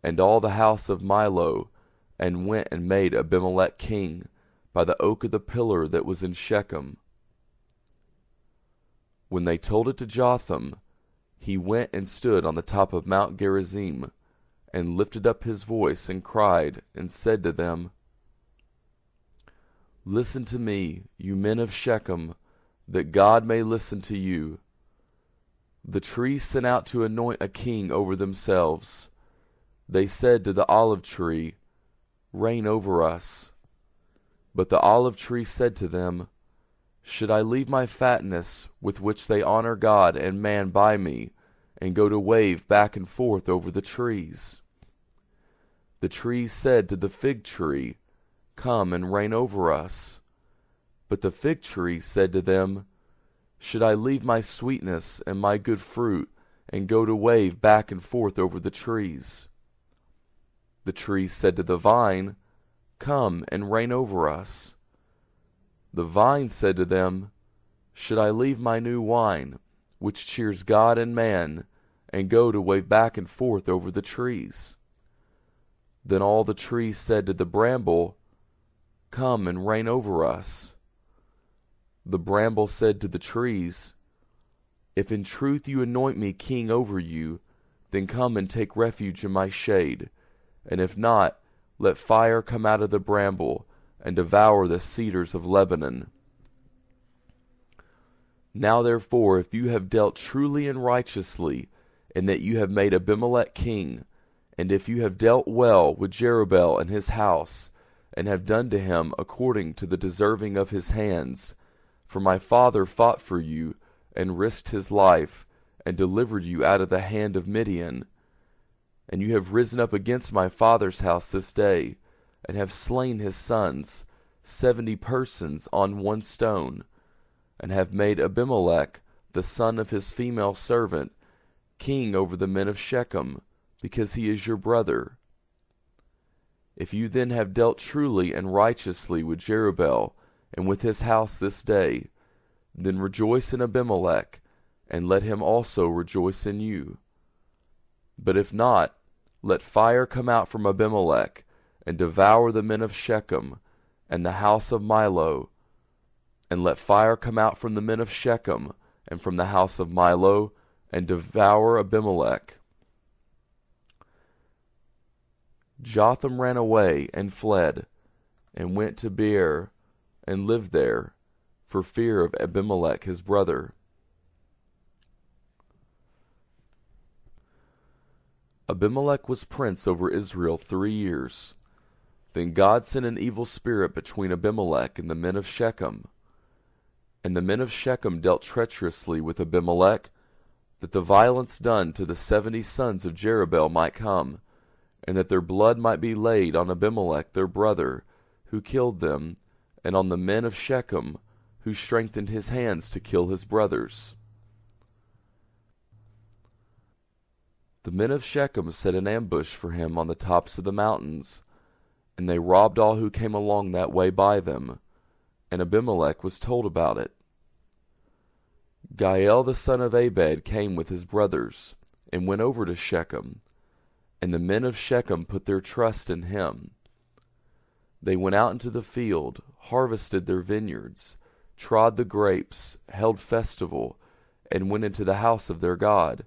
and all the house of Milo, and went and made Abimelech king, by the oak of the pillar that was in Shechem. When they told it to Jotham, he went and stood on the top of Mount Gerizim, and lifted up his voice, and cried, and said to them, "Listen to me, you men of Shechem, that God may listen to you. The trees sent out to anoint a king over themselves. They said to the olive tree, 'Reign over us.' But the olive tree said to them, 'Should I leave my fatness, with which they honor God and man by me, and go to wave back and forth over the trees?' The trees said to the fig tree, 'Come and reign over us.' But the fig tree said to them, 'Should I leave my sweetness and my good fruit, and go to wave back and forth over the trees?' The trees said to the vine, 'Come and reign over us.' The vine said to them, 'Should I leave my new wine, which cheers God and man, and go to wave back and forth over the trees?' Then all the trees said to the bramble, 'Come and reign over us.' The bramble said to the trees, 'If in truth you anoint me king over you, then come and take refuge in my shade, and if not, let fire come out of the bramble, and devour the cedars of Lebanon.' Now therefore, if you have dealt truly and righteously, in that you have made Abimelech king, and if you have dealt well with Jerubbaal and his house, and have done to him according to the deserving of his hands, for my father fought for you, and risked his life, and delivered you out of the hand of Midian, and you have risen up against my father's house this day, and have slain his sons, 70 persons on one stone, and have made Abimelech, the son of his female servant, king over the men of Shechem, because he is your brother. If you then have dealt truly and righteously with Jerubbaal and with his house this day, then rejoice in Abimelech, and let him also rejoice in you. But if not, let fire come out from Abimelech, and devour the men of Shechem, and the house of Milo, and let fire come out from the men of Shechem, and from the house of Milo, and devour Abimelech." Jotham ran away and fled, and went to Beer, and lived there, for fear of Abimelech his brother. Abimelech was prince over Israel 3 years. Then God sent an evil spirit between Abimelech and the men of Shechem. And the men of Shechem dealt treacherously with Abimelech, that the violence done to the 70 sons of Jerubbaal might come, and that their blood might be laid on Abimelech their brother, who killed them, and on the men of Shechem, who strengthened his hands to kill his brothers. The men of Shechem set an ambush for him on the tops of the mountains, and they robbed all who came along that way by them, and Abimelech was told about it. Gael the son of Abed came with his brothers, and went over to Shechem, and the men of Shechem put their trust in him. They went out into the field, harvested their vineyards, trod the grapes, held festival, and went into the house of their God,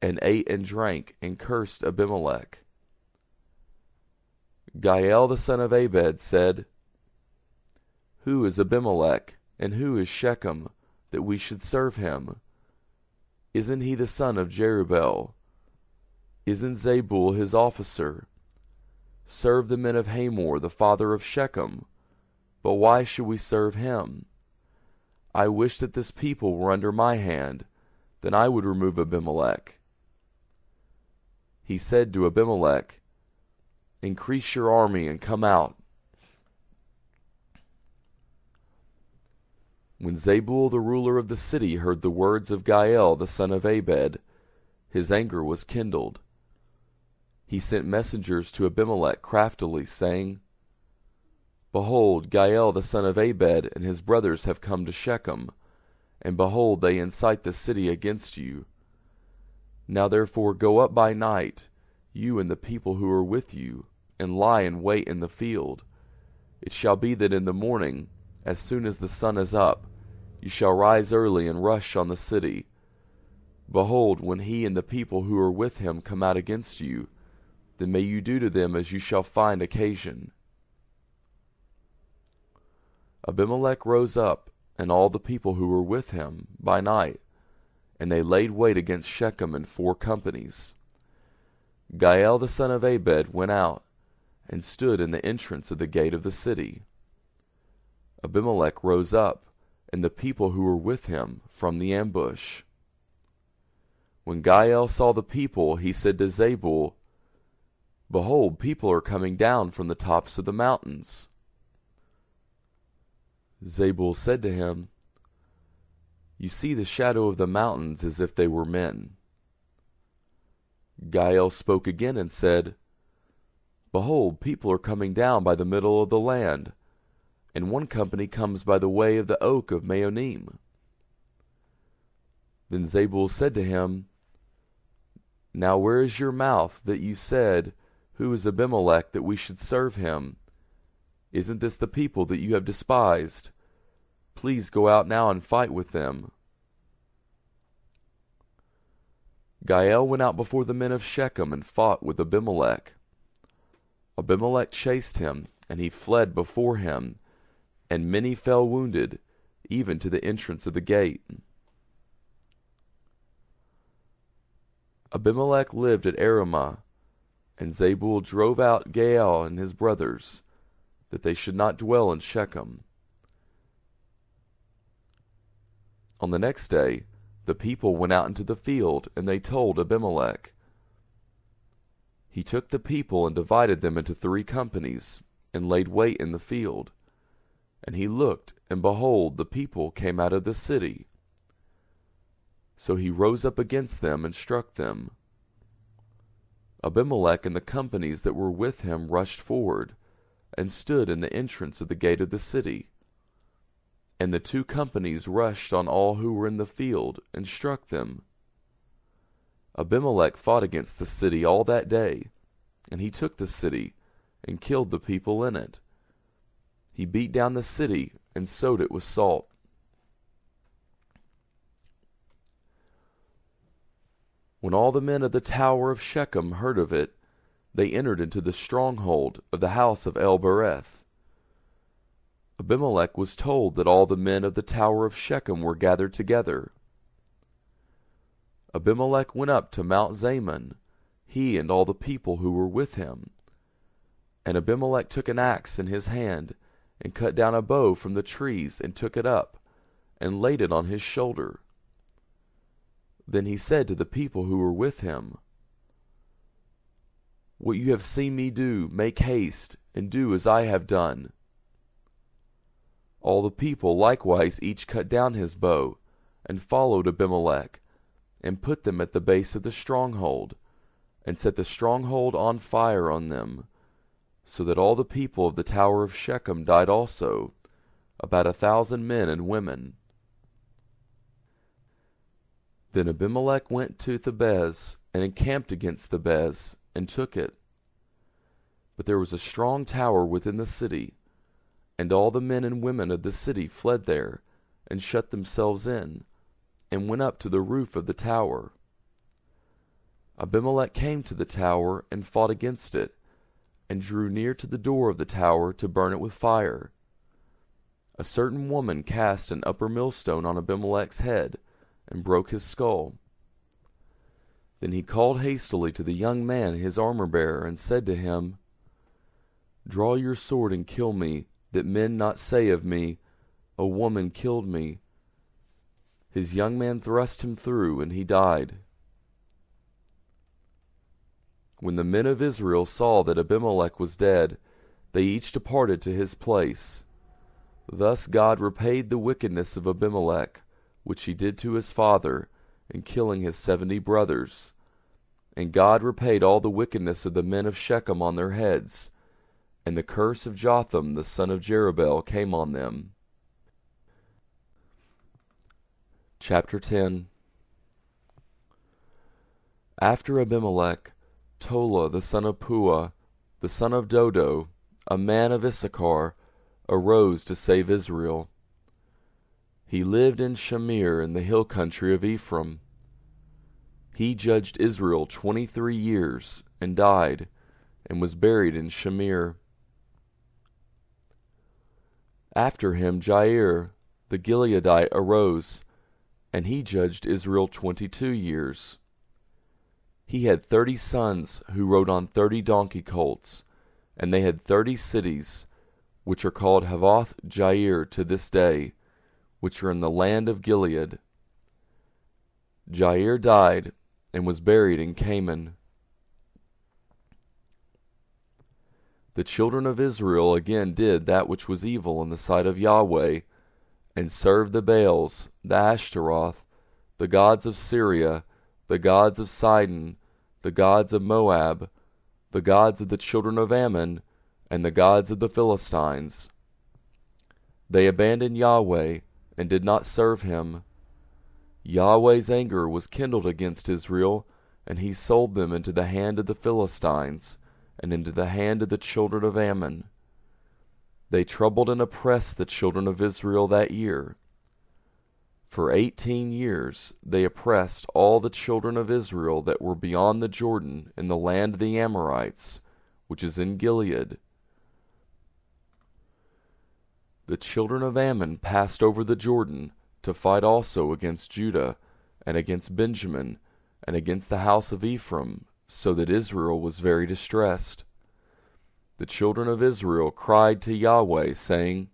and ate and drank, and cursed Abimelech. Gael the son of Abed said, "Who is Abimelech, and who is Shechem, that we should serve him?" Isn't he the son of Jerubbaal? Isn't Zebul his officer? Serve the men of Hamor, the father of Shechem. But why should we serve him? I wish that this people were under my hand, then I would remove Abimelech. He said to Abimelech, Increase your army and come out. When Zebul the ruler of the city heard the words of Gael the son of Abed, his anger was kindled. He sent messengers to Abimelech craftily, saying, Behold, Gael the son of Abed and his brothers have come to Shechem, and behold, they incite the city against you. Now therefore go up by night, you and the people who are with you, and lie in wait in the field. It shall be that in the morning, as soon as the sun is up, you shall rise early and rush on the city. Behold, when he and the people who are with him come out against you, then may you do to them as you shall find occasion. Abimelech rose up, and all the people who were with him, by night, and they laid wait against Shechem in 4 companies. Gael the son of Abed went out, and stood in the entrance of the gate of the city. Abimelech rose up, and the people who were with him, from the ambush. When Gael saw the people, he said to Zebul, Behold, people are coming down from the tops of the mountains. Zebul said to him, You see the shadow of the mountains as if they were men. Gael spoke again and said, Behold, people are coming down by the middle of the land, and one company comes by the way of the oak of Meonim. Then Zebul said to him, Now where is your mouth that you said, Who is Abimelech that we should serve him? Isn't this the people that you have despised? Please go out now and fight with them. Gael went out before the men of Shechem and fought with Abimelech. Abimelech chased him, and he fled before him, and many fell wounded, even to the entrance of the gate. Abimelech lived at Aramah, and Zebul drove out Gael and his brothers, that they should not dwell in Shechem. On the next day, the people went out into the field, and they told Abimelech. He took the people and divided them into 3 companies, and laid wait in the field. And he looked, and behold, the people came out of the city. So he rose up against them and struck them. Abimelech and the companies that were with him rushed forward, and stood in the entrance of the gate of the city. And the 2 companies rushed on all who were in the field, and struck them. Abimelech fought against the city all that day, and he took the city, and killed the people in it. He beat down the city, and sowed it with salt. When all the men of the tower of Shechem heard of it, they entered into the stronghold of the house of El-Bereth. Abimelech was told that all the men of the tower of Shechem were gathered together. Abimelech went up to Mount Zaman, he and all the people who were with him. And Abimelech took an axe in his hand, and cut down a bow from the trees, and took it up, and laid it on his shoulder. Then he said to the people who were with him, What you have seen me do, make haste, and do as I have done. All the people likewise each cut down his bow, and followed Abimelech, and put them at the base of the stronghold, and set the stronghold on fire on them, so that all the people of the tower of Shechem died also, about 1,000 men and women. Then Abimelech went to Thebez, and encamped against Thebez, and took it. But there was a strong tower within the city, and all the men and women of the city fled there, and shut themselves in, and went up to the roof of the tower. Abimelech came to the tower, and fought against it, and drew near to the door of the tower to burn it with fire. A certain woman cast an upper millstone on Abimelech's head, and broke his skull. Then he called hastily to the young man his armor-bearer, and said to him, Draw your sword and kill me, that men not say of me, A woman killed me. His young man thrust him through, and he died. When the men of Israel saw that Abimelech was dead, they each departed to his place. Thus God repaid the wickedness of Abimelech, which he did to his father, in killing his 70 brothers. And God repaid all the wickedness of the men of Shechem on their heads, and the curse of Jotham the son of Jerubbaal came on them. Chapter 10. After Abimelech, Tola the son of Puah, the son of Dodo, a man of Issachar, arose to save Israel. He lived in Shamir in the hill country of Ephraim. He judged Israel 23 years, and died, and was buried in Shamir. After him Jair, the Gileadite, arose, and he judged Israel 22 years. He had 30 sons who rode on 30 donkey colts, and they had 30 cities, which are called Havoth Jair to this day, which are in the land of Gilead. Jair died, and was buried in Canaan. The children of Israel again did that which was evil in the sight of Yahweh, and served the Baals, the Ashtaroth, the gods of Syria, the gods of Sidon, the gods of Moab, the gods of the children of Ammon, and the gods of the Philistines. They abandoned Yahweh, and did not serve him. Yahweh's anger was kindled against Israel, and he sold them into the hand of the Philistines, and into the hand of the children of Ammon. They troubled and oppressed the children of Israel that year. For 18 years they oppressed all the children of Israel that were beyond the Jordan in the land of the Amorites, which is in Gilead. The children of Ammon passed over the Jordan to fight also against Judah, and against Benjamin, and against the house of Ephraim, so that Israel was very distressed. The children of Israel cried to Yahweh, saying,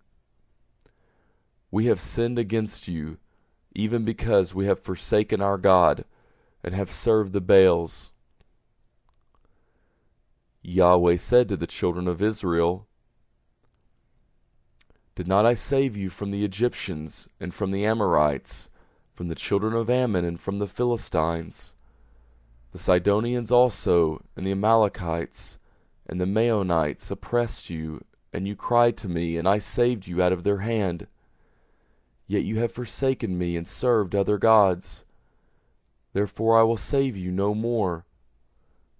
We have sinned against you, even because we have forsaken our God, and have served the Baals. Yahweh said to the children of Israel, Did not I save you from the Egyptians, and from the Amorites, from the children of Ammon, and from the Philistines? The Sidonians also, and the Amalekites, and the Maonites oppressed you, and you cried to me, and I saved you out of their hand. Yet you have forsaken me, and served other gods. Therefore I will save you no more.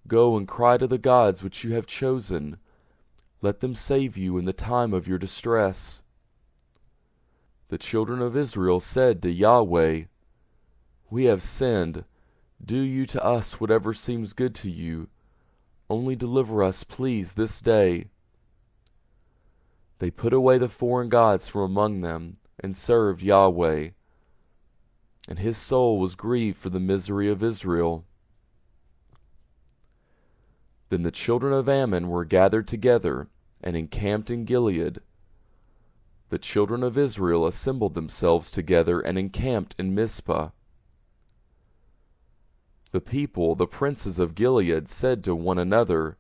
Go and cry to the gods which you have chosen. Let them save you in the time of your distress. The children of Israel said to Yahweh, We have sinned. Do you to us whatever seems good to you. Only deliver us, please, this day. They put away the foreign gods from among them, and served Yahweh. And his soul was grieved for the misery of Israel. Then the children of Ammon were gathered together, and encamped in Gilead. The children of Israel assembled themselves together, and encamped in Mizpah. The people, the princes of Gilead, said to one another,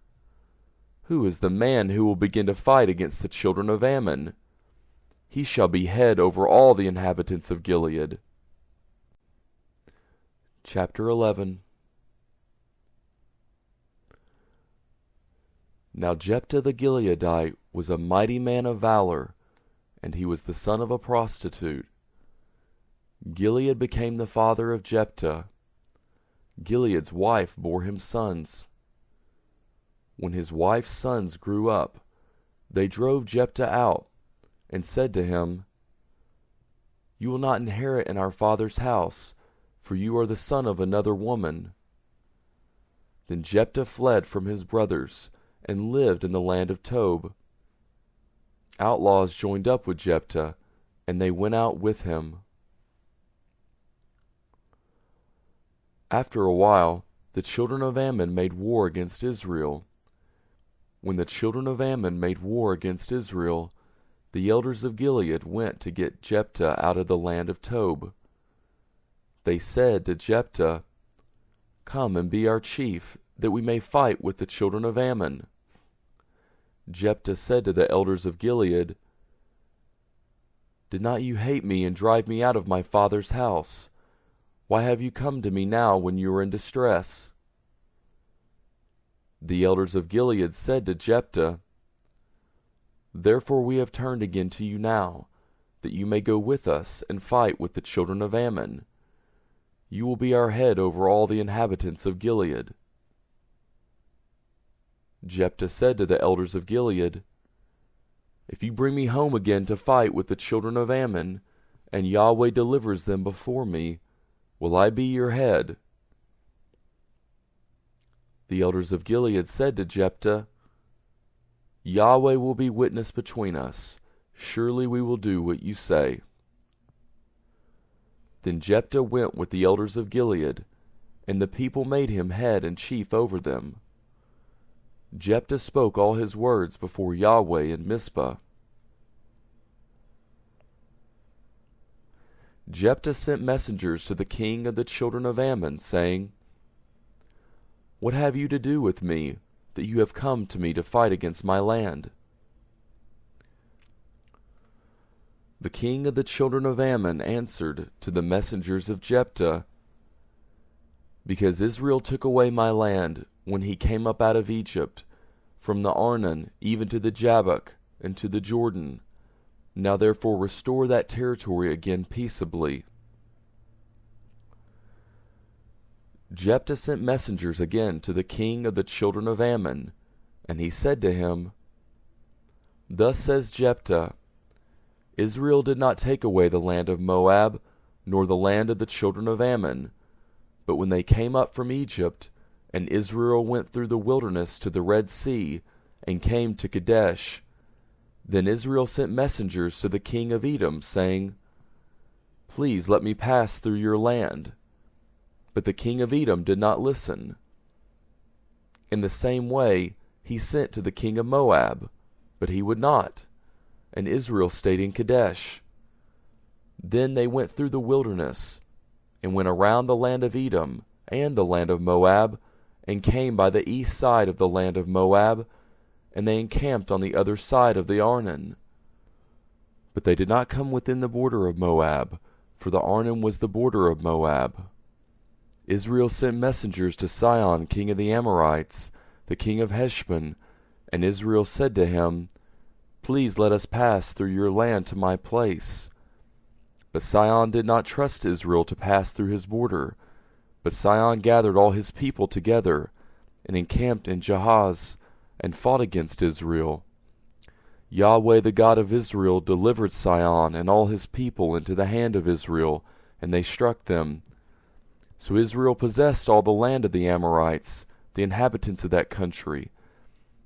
Who is the man who will begin to fight against the children of Ammon? He shall be head over all the inhabitants of Gilead. Chapter 11. Now Jephthah the Gileadite was a mighty man of valor, and he was the son of a prostitute. Gilead became the father of Jephthah. Gilead's wife bore him sons. When his wife's sons grew up, they drove Jephthah out, and said to him, You will not inherit in our father's house, for you are the son of another woman. Then Jephthah fled from his brothers, and lived in the land of Tob. Outlaws joined up with Jephthah, and they went out with him. After a while, the children of Ammon made war against Israel. When the children of Ammon made war against Israel, the elders of Gilead went to get Jephthah out of the land of Tob. They said to Jephthah, "Come and be our chief, that we may fight with the children of Ammon." Jephthah said to the elders of Gilead, "Did not you hate me and drive me out of my father's house? Why have you come to me now when you are in distress?" The elders of Gilead said to Jephthah, "Therefore we have turned again to you now, that you may go with us and fight with the children of Ammon. You will be our head over all the inhabitants of Gilead." Jephthah said to the elders of Gilead, "If you bring me home again to fight with the children of Ammon, and Yahweh delivers them before me, will I be your head?" The elders of Gilead said to Jephthah, "Yahweh will be witness between us. Surely we will do what you say." Then Jephthah went with the elders of Gilead, and the people made him head and chief over them. Jephthah spoke all his words before Yahweh in Mizpah. Jephthah sent messengers to the king of the children of Ammon, saying, "What have you to do with me, that you have come to me to fight against my land?" The king of the children of Ammon answered to the messengers of Jephthah, "Because Israel took away my land when he came up out of Egypt, from the Arnon even to the Jabbok and to the Jordan. Now therefore restore that territory again peaceably." Jephthah sent messengers again to the king of the children of Ammon, and he said to him, "Thus says Jephthah, Israel did not take away the land of Moab, nor the land of the children of Ammon, but when they came up from Egypt, and Israel went through the wilderness to the Red Sea, and came to Kadesh, then Israel sent messengers to the king of Edom, saying, Please let me pass through your land. But the king of Edom did not listen. In the same way he sent to the king of Moab, but he would not, and Israel stayed in Kadesh. Then they went through the wilderness, and went around the land of Edom and the land of Moab, and came by the east side of the land of Moab, and they encamped on the other side of the Arnon. But they did not come within the border of Moab, for the Arnon was the border of Moab. Israel sent messengers to Sihon king of the Amorites, the king of Heshbon, and Israel said to him, Please let us pass through your land to my place. But Sihon did not trust Israel to pass through his border. But Sihon gathered all his people together, and encamped in Jahaz, and fought against Israel. Yahweh the God of Israel delivered Sihon and all his people into the hand of Israel, and they struck them. So Israel possessed all the land of the Amorites, the inhabitants of that country.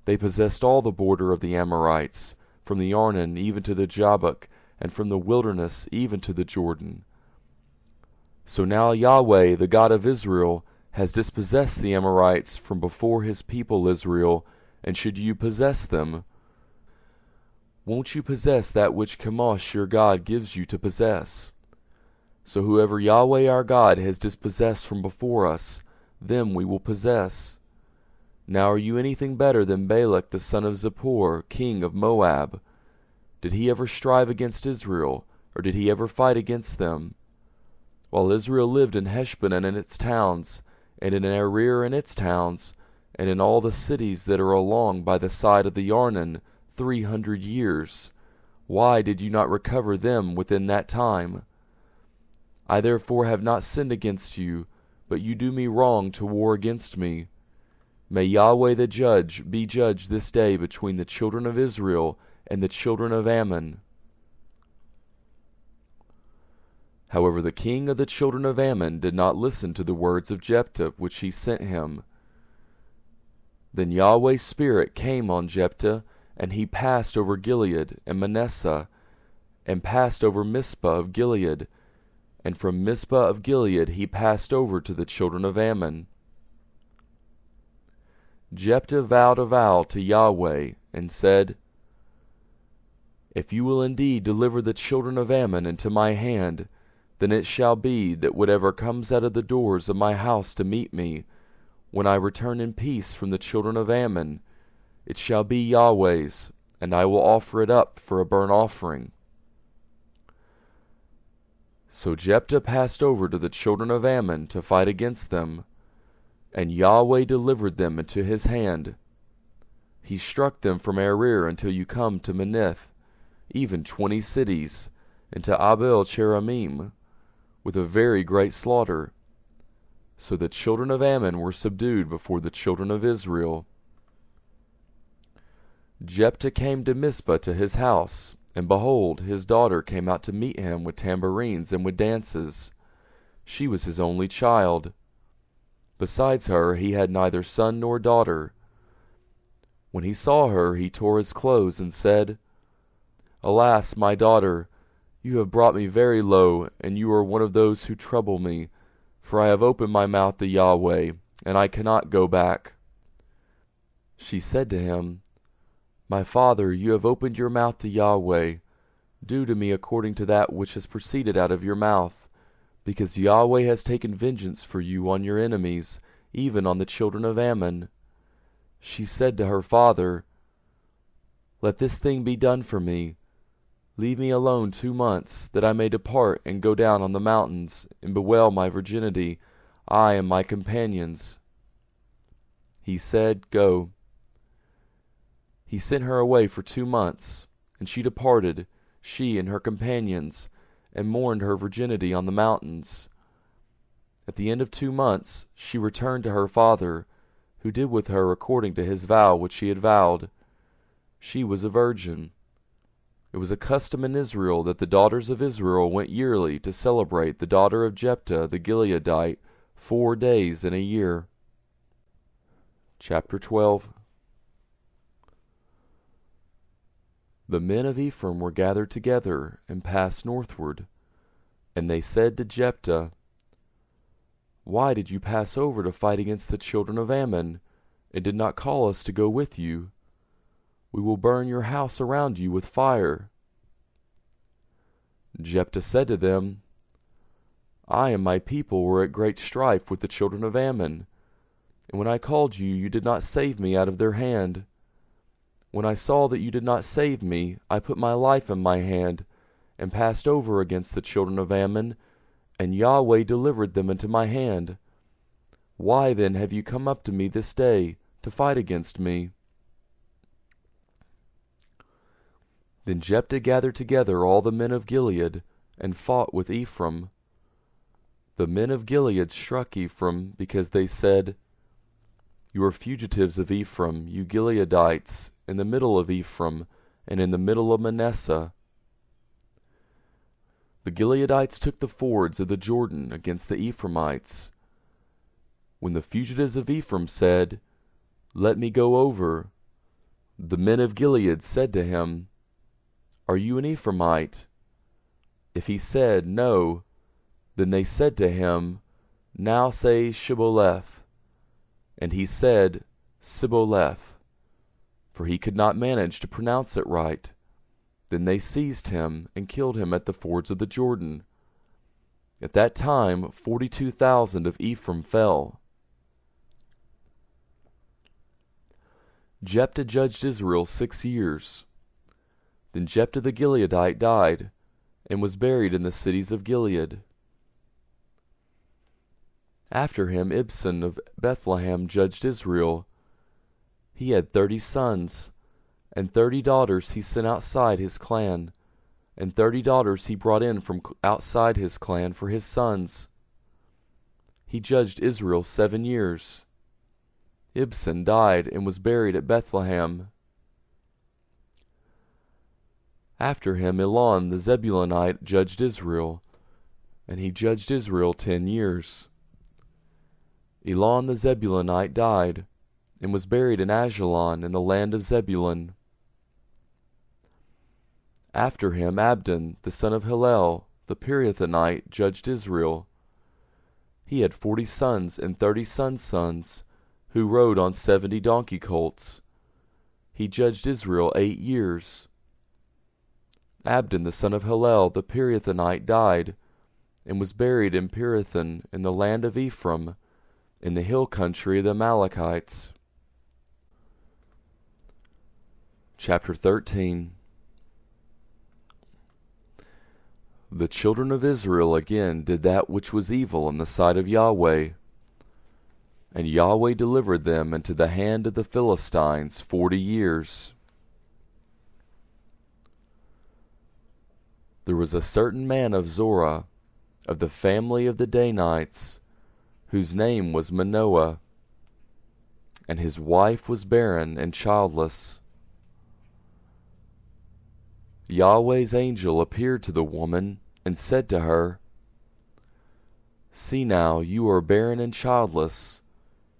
They possessed all the border of the Amorites, from the Arnon even to the Jabbok, and from the wilderness even to the Jordan. So now Yahweh the God of Israel has dispossessed the Amorites from before his people Israel, and should you possess them? Won't you possess that which Chemosh your God gives you to possess? So whoever Yahweh our God has dispossessed from before us, them we will possess. Now are you anything better than Balak the son of Zippor, king of Moab? Did he ever strive against Israel, or did he ever fight against them? While Israel lived in Heshbon and in its towns, and in Arir and its towns, and in all the cities that are along by the side of the Arnon, 300 years, why did you not recover them within that time? I therefore have not sinned against you, but you do me wrong to war against me. May Yahweh the judge be judge this day between the children of Israel and the children of Ammon. However, the king of the children of Ammon did not listen to the words of Jephthah which he sent him. Then Yahweh's spirit came on Jephthah, and he passed over Gilead and Manasseh, and passed over Mizpah of Gilead, and from Mizpah of Gilead he passed over to the children of Ammon. Jephthah vowed a vow to Yahweh, and said, If you will indeed deliver the children of Ammon into my hand, then it shall be that whatever comes out of the doors of my house to meet me, when I return in peace from the children of Ammon, it shall be Yahweh's, and I will offer it up for a burnt offering. So Jephthah passed over to the children of Ammon to fight against them, and Yahweh delivered them into his hand. He struck them from Arir until you come to Minnith, even 20 cities, and to Abel-cheramim, with a very great slaughter. So the children of Ammon were subdued before the children of Israel. Jephthah came to Mizpah to his house, and behold, his daughter came out to meet him with tambourines and with dances. She was his only child. Besides her he had neither son nor daughter. When he saw her, he tore his clothes and said, Alas, my daughter, you have brought me very low, and you are one of those who trouble me, for I have opened my mouth to Yahweh, and I cannot go back. She said to him, My father, you have opened your mouth to Yahweh. Do to me according to that which has proceeded out of your mouth, because Yahweh has taken vengeance for you on your enemies, even on the children of Ammon. She said to her father, Let this thing be done for me. Leave me alone 2 months, that I may depart and go down on the mountains, and bewail my virginity, I and my companions. He said, Go. He sent her away for 2 months, and she departed, she and her companions, and mourned her virginity on the mountains. At the end of 2 months she returned to her father, who did with her according to his vow which he had vowed. She was a virgin. It was a custom in Israel that the daughters of Israel went yearly to celebrate the daughter of Jephthah the Gileadite 4 days in a year. Chapter 12. The men of Ephraim were gathered together and passed northward, and they said to Jephthah, Why did you pass over to fight against the children of Ammon, and did not call us to go with you? We will burn your house around you with fire. Jephthah said to them, I and my people were at great strife with the children of Ammon, and when I called you, you did not save me out of their hand. When I saw that you did not save me, I put my life in my hand, and passed over against the children of Ammon, and Yahweh delivered them into my hand. Why then have you come up to me this day, to fight against me? Then Jephthah gathered together all the men of Gilead, and fought with Ephraim. The men of Gilead struck Ephraim, because they said, You are fugitives of Ephraim, you Gileadites, in the middle of Ephraim, and in the middle of Manasseh. The Gileadites took the fords of the Jordan against the Ephraimites. When the fugitives of Ephraim said, Let me go over, the men of Gilead said to him, Are you an Ephraimite? If he said, No, then they said to him, Now say Shibboleth. And he said, Sibboleth, for he could not manage to pronounce it right. Then they seized him and killed him at the fords of the Jordan. At that time 42,000 of Ephraim fell. Jephthah judged Israel 6 years. Then Jephthah the Gileadite died, and was buried in the cities of Gilead. After him Ibzan of Bethlehem judged Israel. He had 30 sons, and 30 daughters he sent outside his clan, and 30 daughters he brought in from outside his clan for his sons. He judged Israel 7 years. Ibzan died and was buried at Bethlehem. After him Elon the Zebulunite judged Israel, and he judged Israel 10 years. Elon the Zebulunite died, and was buried in Ajalon in the land of Zebulun. After him Abdon the son of Hillel the Pirathonite judged Israel. He had 40 sons and 30 sons' sons, who rode on 70 donkey colts. He judged Israel 8 years. Abdon the son of Hillel the Pirathonite died, and was buried in Pirathon in the land of Ephraim, in the hill country of the Amalekites. Chapter 13. The children of Israel again did that which was evil in the sight of Yahweh, and Yahweh delivered them into the hand of the Philistines 40 years. There was a certain man of Zorah, of the family of the Danites, whose name was Manoah, and his wife was barren and childless. Yahweh's angel appeared to the woman and said to her, See now, you are barren and childless,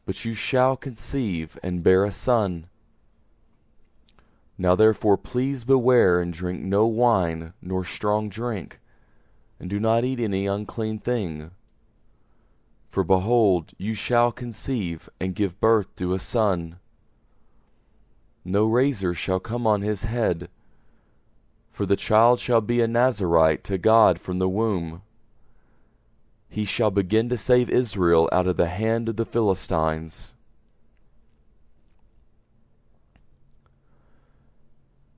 but you shall conceive and bear a son. Now therefore please beware and drink no wine nor strong drink, and do not eat any unclean thing. For behold, you shall conceive and give birth to a son. No razor shall come on his head, for the child shall be a Nazarite to God from the womb. He shall begin to save Israel out of the hand of the Philistines.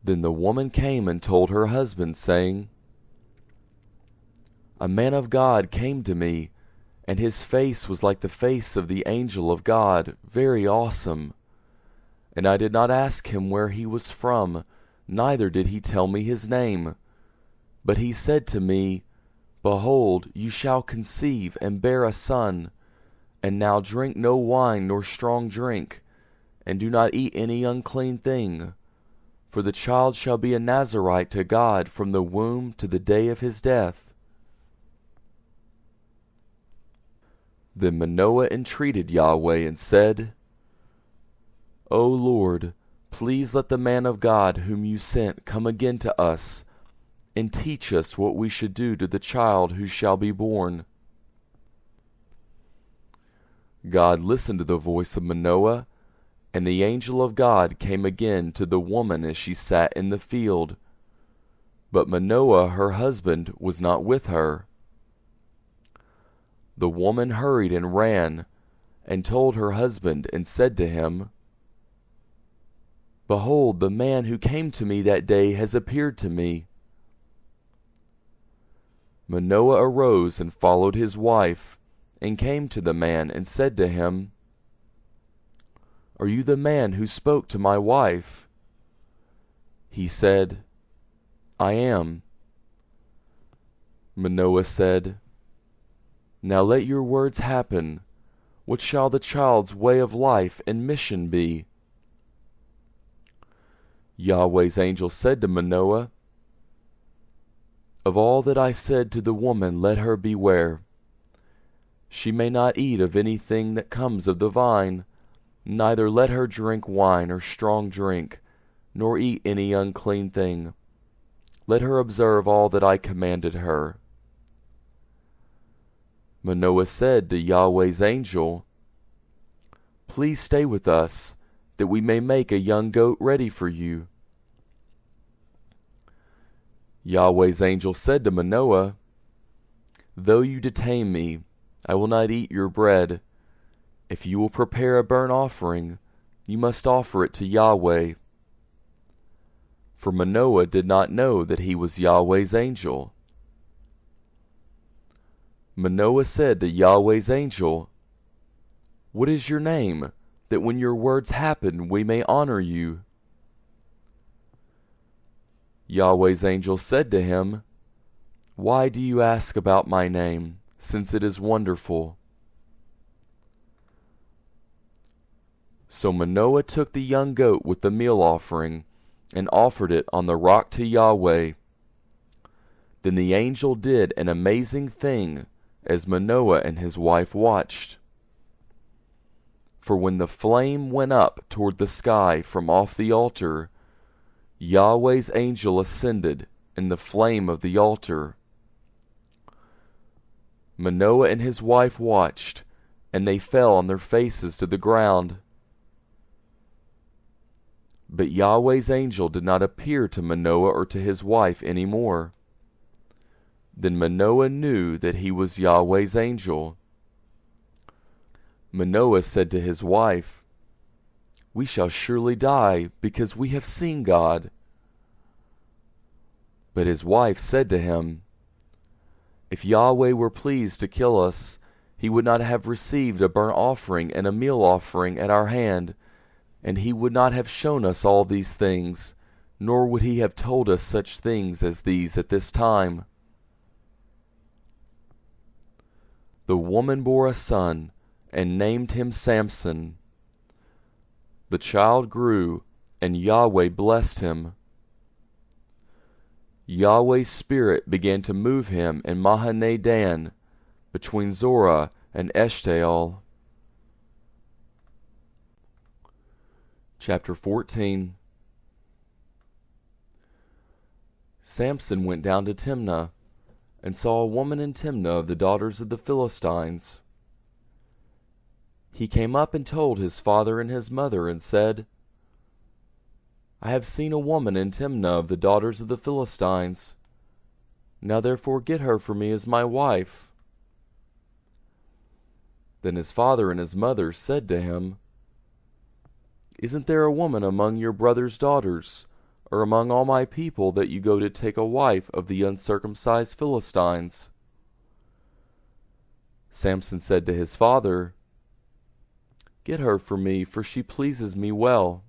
Then the woman came and told her husband, saying, A man of God came to me, and his face was like the face of the angel of God, very awesome. And I did not ask him where he was from, neither did he tell me his name. But he said to me, Behold, you shall conceive and bear a son, and now drink no wine nor strong drink, and do not eat any unclean thing. For the child shall be a Nazarite to God from the womb to the day of his death. Then Manoah entreated Yahweh and said, O Lord, please let the man of God whom you sent come again to us, and teach us what we should do to the child who shall be born. God listened to the voice of Manoah, and the angel of God came again to the woman as she sat in the field. But Manoah her husband was not with her. The woman hurried and ran, and told her husband, and said to him, Behold, the man who came to me that day has appeared to me. Manoah arose and followed his wife, and came to the man, and said to him, Are you the man who spoke to my wife? He said, I am. Manoah said, Now let your words happen. What shall the child's way of life and mission be? Yahweh's angel said to Manoah, Of all that I said to the woman let her beware. She may not eat of anything that comes of the vine, neither let her drink wine or strong drink, nor eat any unclean thing. Let her observe all that I commanded her. Manoah said to Yahweh's angel, Please stay with us, that we may make a young goat ready for you. Yahweh's angel said to Manoah, Though you detain me, I will not eat your bread. If you will prepare a burnt offering, you must offer it to Yahweh. For Manoah did not know that he was Yahweh's angel. Manoah said to Yahweh's angel, What is your name, that when your words happen we may honor you? Yahweh's angel said to him, Why do you ask about my name, since it is wonderful? So Manoah took the young goat with the meal offering, and offered it on the rock to Yahweh. Then the angel did an amazing thing, as Manoah and his wife watched. For when the flame went up toward the sky from off the altar, Yahweh's angel ascended in the flame of the altar. Manoah and his wife watched, and they fell on their faces to the ground. But Yahweh's angel did not appear to Manoah or to his wife any more. Then Manoah knew that he was Yahweh's angel. Manoah said to his wife, "We shall surely die, because we have seen God." But his wife said to him, "If Yahweh were pleased to kill us, he would not have received a burnt offering and a meal offering at our hand, and he would not have shown us all these things, nor would he have told us such things as these at this time." The woman bore a son, and named him Samson. The child grew, and Yahweh blessed him. Yahweh's spirit began to move him in Mahane Dan, between Zorah and Eshtaol. Chapter 14. Samson went down to Timnah, and saw a woman in Timnah of the daughters of the Philistines. He came up and told his father and his mother, and said, "I have seen a woman in Timnah of the daughters of the Philistines. Now therefore get her for me as my wife." Then his father and his mother said to him, "Isn't there a woman among your brother's daughters, or among all my people, that you go to take a wife of the uncircumcised Philistines?" Samson said to his father, "Get her for me, for she pleases me well."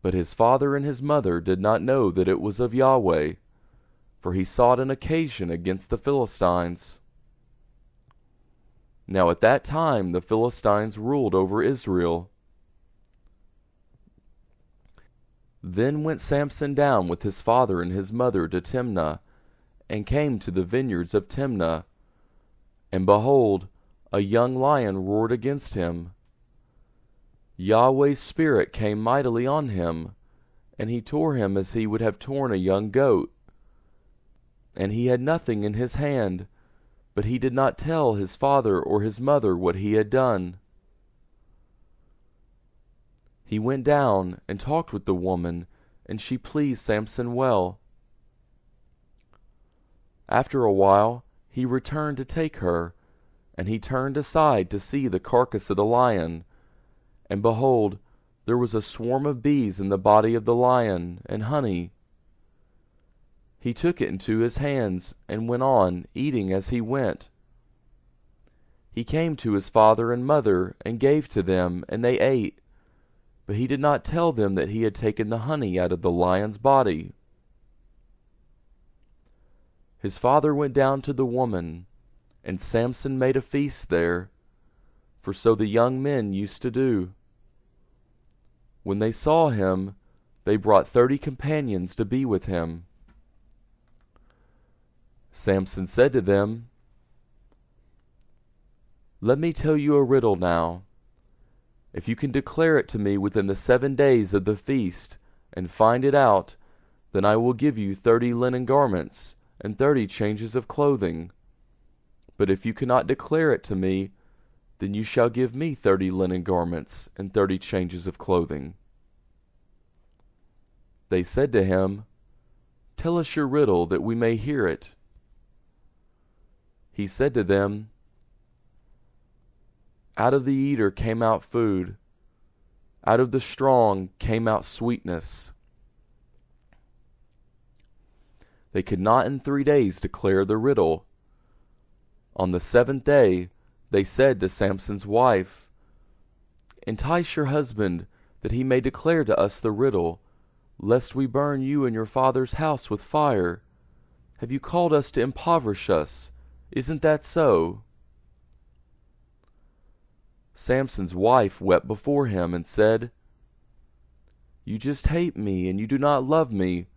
But his father and his mother did not know that it was of Yahweh, for he sought an occasion against the Philistines. Now at that time the Philistines ruled over Israel. Then went Samson down with his father and his mother to Timnah, and came to the vineyards of Timnah. And behold, a young lion roared against him. Yahweh's spirit came mightily on him, and he tore him as he would have torn a young goat. And he had nothing in his hand, but he did not tell his father or his mother what he had done. He went down and talked with the woman, and she pleased Samson well. After a while he returned to take her, and he turned aside to see the carcass of the lion. And behold, there was a swarm of bees in the body of the lion, and honey. He took it into his hands, and went on, eating as he went. He came to his father and mother, and gave to them, and they ate. But he did not tell them that he had taken the honey out of the lion's body. His father went down to the woman, and Samson made a feast there, for so the young men used to do. When they saw him, they brought 30 companions to be with him. Samson said to them, "Let me tell you a riddle now. If you can declare it to me within the 7 days of the feast, and find it out, then I will give you 30 linen garments, and 30 changes of clothing. But if you cannot declare it to me, then you shall give me 30 linen garments, and 30 changes of clothing." They said to him, "Tell us your riddle, that we may hear it." He said to them, "Out of the eater came out food. Out of the strong came out sweetness." They could not in 3 days declare the riddle. On the 7th day they said to Samson's wife, "Entice your husband, that he may declare to us the riddle, lest we burn you and your father's house with fire. Have you called us to impoverish us? Isn't that so?" Samson's wife wept before him and said, "You just hate me, and you do not love me.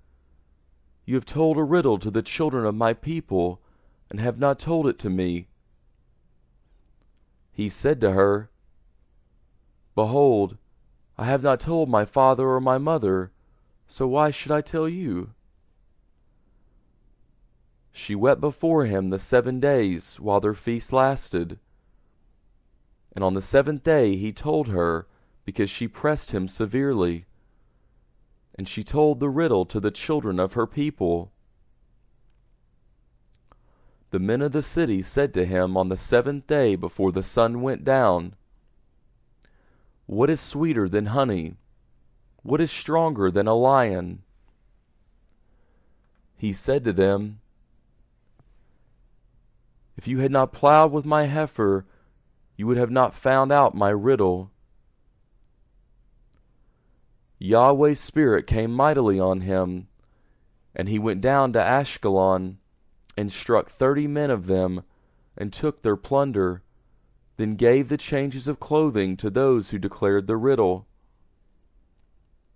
You have told a riddle to the children of my people, and have not told it to me." He said to her, "Behold, I have not told my father or my mother, so why should I tell you?" She wept before him the 7 days while their feast lasted. And on the 7th day he told her, because she pressed him severely. And she told the riddle to the children of her people. The men of the city said to him on the 7th day before the sun went down, "What is sweeter than honey? What is stronger than a lion?" He said to them, "If you had not plowed with my heifer, you would have not found out my riddle." Yahweh's Spirit came mightily on him, and he went down to Ashkelon, and struck 30 men of them, and took their plunder, then gave the changes of clothing to those who declared the riddle.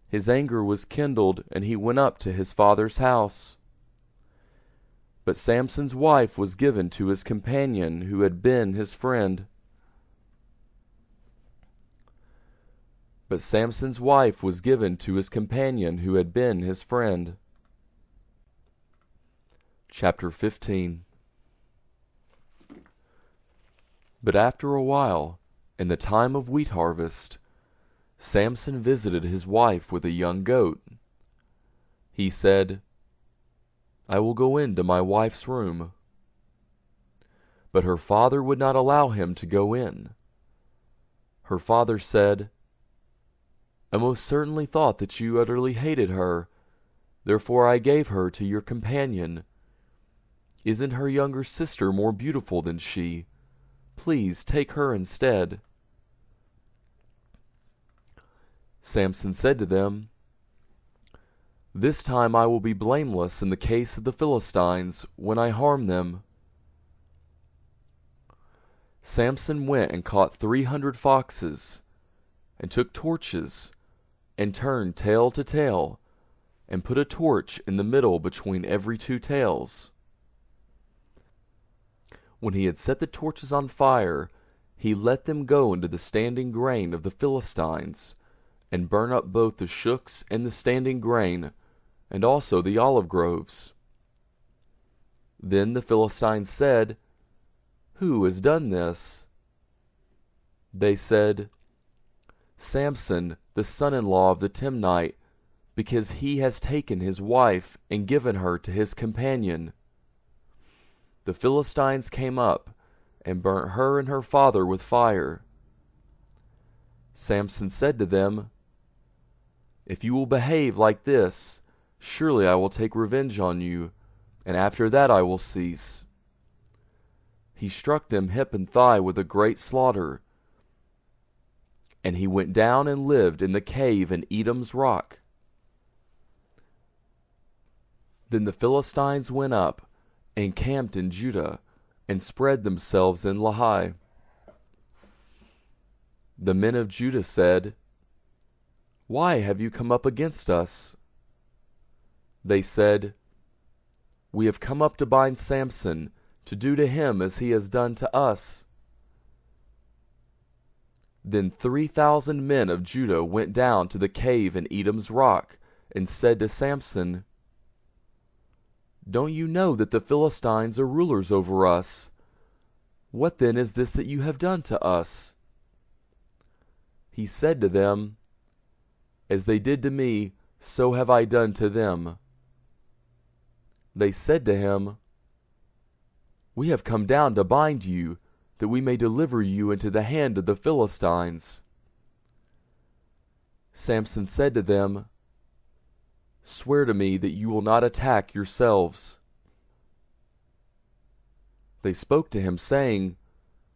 His anger was kindled, and he went up to his father's house. But Samson's wife was given to his companion who had been his friend. But Samson's wife was given to his companion who had been his friend. Chapter 15. But after a while, in the time of wheat harvest, Samson visited his wife with a young goat. He said, "I will go into my wife's room." But her father would not allow him to go in. Her father said, "I most certainly thought that you utterly hated her, therefore I gave her to your companion. Isn't her younger sister more beautiful than she? Please take her instead." Samson said to them, "This time I will be blameless in the case of the Philistines when I harm them." Samson went and caught 300 foxes, and took torches, and turned tail to tail, and put a torch in the middle between every 2 tails. When he had set the torches on fire, he let them go into the standing grain of the Philistines, and burn up both the shooks and the standing grain, and also the olive groves. Then the Philistines said, "Who has done this?" They said, "Samson, the son-in-law of the Timnite, because he has taken his wife and given her to his companion." The Philistines came up and burnt her and her father with fire. Samson said to them, "If you will behave like this, surely I will take revenge on you, and after that I will cease." He struck them hip and thigh with a great slaughter, and he went down and lived in the cave in Edom's rock. Then the Philistines went up and camped in Judah, and spread themselves in Lehi. The men of Judah said, "Why have you come up against us?" They said, "We have come up to bind Samson, to do to him as he has done to us." Then 3,000 men of Judah went down to the cave in Edom's rock, and said to Samson, "Don't you know that the Philistines are rulers over us? What then is this that you have done to us?" He said to them, "As they did to me, so have I done to them." They said to him, "We have come down to bind you, that we may deliver you into the hand of the Philistines." Samson said to them, "Swear to me that you will not attack yourselves." They spoke to him, saying,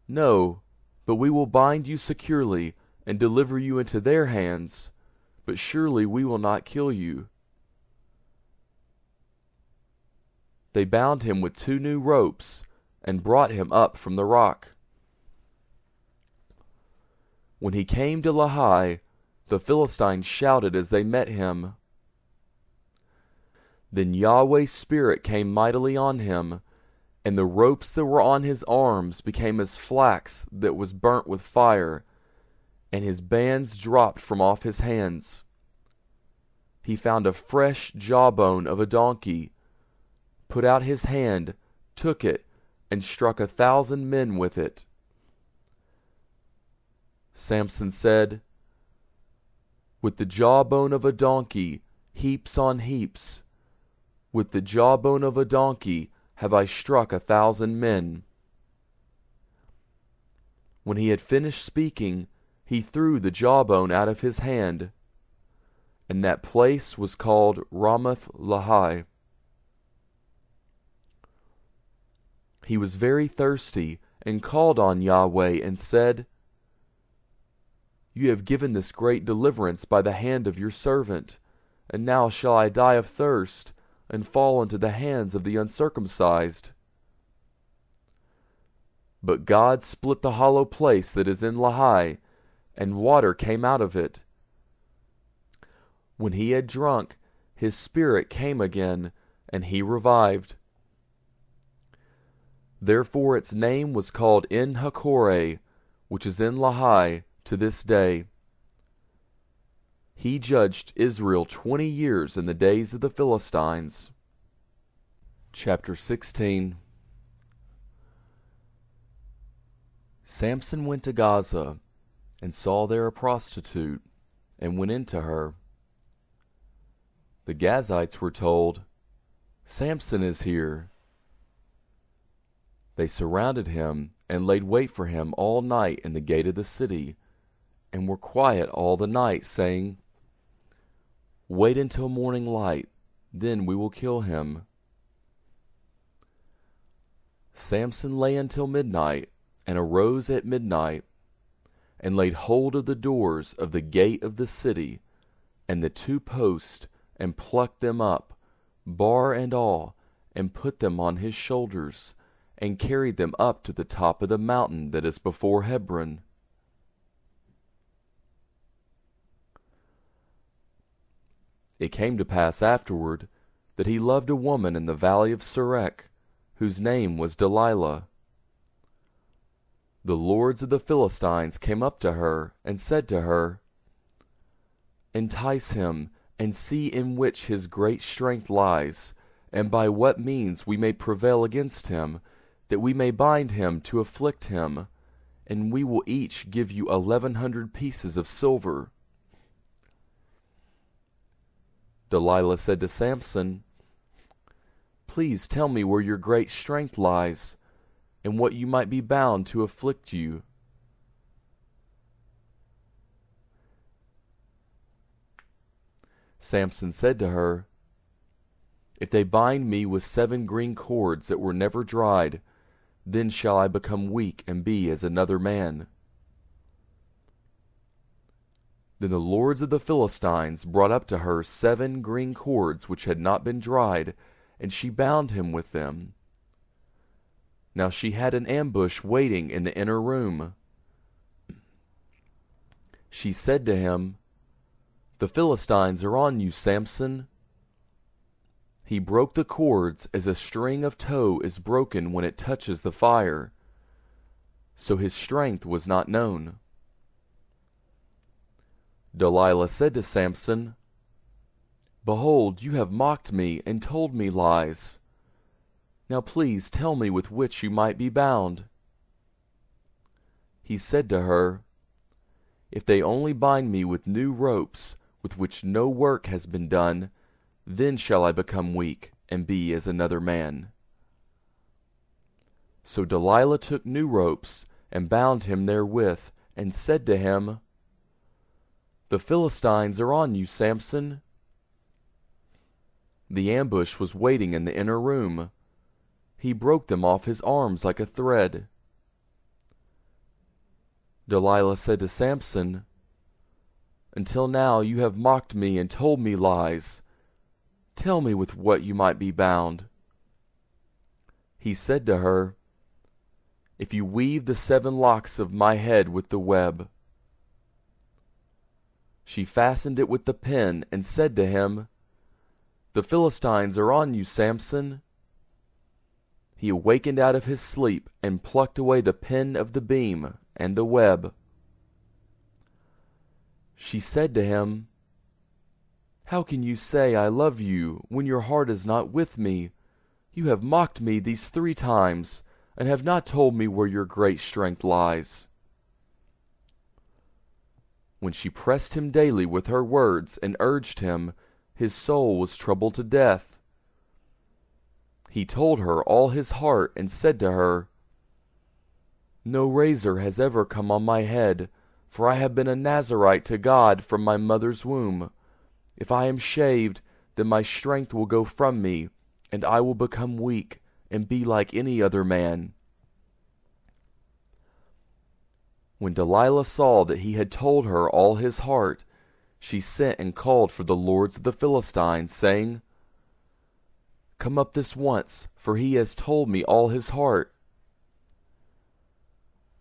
"No, but we will bind you securely, and deliver you into their hands, but surely we will not kill you." They bound him with 2 new ropes, and brought him up from the rock. When he came to Lehi, the Philistines shouted as they met him. Then Yahweh's Spirit came mightily on him, and the ropes that were on his arms became as flax that was burnt with fire, and his bands dropped from off his hands. He found a fresh jawbone of a donkey, put out his hand, took it, and struck 1,000 men with it. Samson said, With the jawbone of a donkey, heaps on heaps. With the jawbone of a donkey have I struck 1,000 men. When he had finished speaking, he threw the jawbone out of his hand, and that place was called Ramath-lehi. He was very thirsty, and called on Yahweh, and said, You have given this great deliverance by the hand of your servant, and now shall I die of thirst, and fall into the hands of the uncircumcised. But God split the hollow place that is in Lehi, and water came out of it. When he had drunk, his spirit came again, and he revived. Therefore its name was called En-hakkore, which is in Lehi, to this day. He judged Israel 20 years in the days of the Philistines. Chapter 16. Samson went to Gaza, and saw there a prostitute, and went into her. The Gazites were told, Samson is here. They surrounded him, and laid wait for him all night in the gate of the city, and were quiet all the night, saying, Wait until morning light, then we will kill him. Samson lay until midnight, and arose at midnight, and laid hold of the doors of the gate of the city, and the 2 posts, and plucked them up, bar and all, and put them on his shoulders, and carried them up to the top of the mountain that is before Hebron. It came to pass afterward that he loved a woman in the valley of Sorek, whose name was Delilah. The lords of the Philistines came up to her, and said to her, Entice him, and see in which his great strength lies, and by what means we may prevail against him, that we may bind him to afflict him, and we will each give you 1,100 pieces of silver. Delilah said to Samson, Please tell me where your great strength lies, and what you might be bound to afflict you. Samson said to her, If they bind me with 7 green cords that were never dried, then shall I become weak and be as another man. Then the lords of the Philistines brought up to her 7 green cords which had not been dried, and she bound him with them. Now she had an ambush waiting in the inner room. She said to him, The Philistines are on you, Samson. He broke the cords as a string of tow is broken when it touches the fire. So his strength was not known. Delilah said to Samson, Behold, you have mocked me and told me lies. Now please tell me with which you might be bound. He said to her, If they only bind me with new ropes, with which no work has been done, then shall I become weak and be as another man. So Delilah took new ropes and bound him therewith, and said to him, The Philistines are on you, Samson. The ambush was waiting in the inner room. He broke them off his arms like a thread. Delilah said to Samson, Until now you have mocked me and told me lies. Tell me with what you might be bound. He said to her, If you weave the 7 locks of my head with the web. She fastened it with the pin, and said to him, The Philistines are on you, Samson. He awakened out of his sleep, and plucked away the pin of the beam and the web. She said to him, How can you say I love you, when your heart is not with me? You have mocked me these 3 times, and have not told me where your great strength lies. When she pressed him daily with her words and urged him, his soul was troubled to death. He told her all his heart and said to her, "No razor has ever come on my head, for I have been a Nazarite to God from my mother's womb. If I am shaved, then my strength will go from me, and I will become weak and be like any other man." When Delilah saw that he had told her all his heart, she sent and called for the lords of the Philistines, saying, "Come up this once, for he has told me all his heart."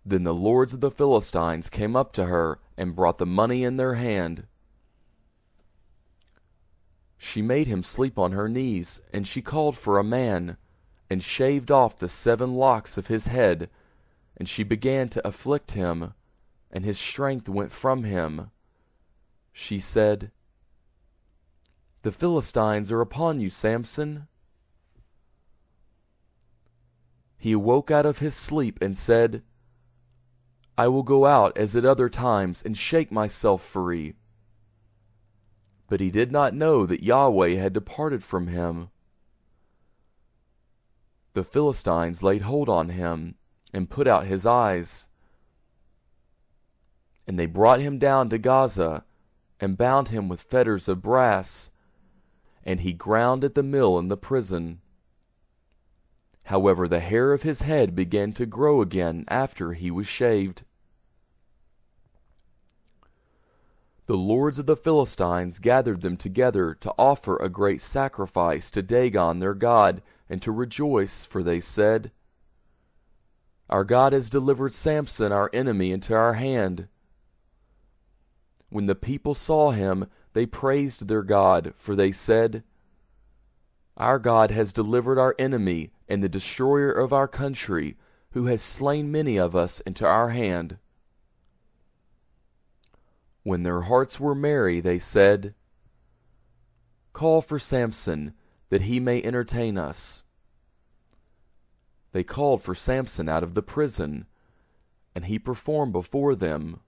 Then the lords of the Philistines came up to her and brought the money in their hand. She made him sleep on her knees, and she called for a man, and shaved off the 7 locks of his head, and she began to afflict him, and his strength went from him. She said, "The Philistines are upon you, Samson." He awoke out of his sleep and said, "I will go out as at other times and shake myself free." But he did not know that Yahweh had departed from him. The Philistines laid hold on him and put out his eyes. And they brought him down to Gaza and bound him with fetters of brass, and he ground at the mill in the prison. However, the hair of his head began to grow again after he was shaved. The lords of the Philistines gathered them together to offer a great sacrifice to Dagon their god, and to rejoice, for they said, "Our God has delivered Samson our enemy into our hand." When the people saw him, they praised their God, for they said, "Our God has delivered our enemy and the destroyer of our country, who has slain many of us, into our hand." When their hearts were merry, they said, "Call for Samson, that he may entertain us." They called for Samson out of the prison, and he performed before them.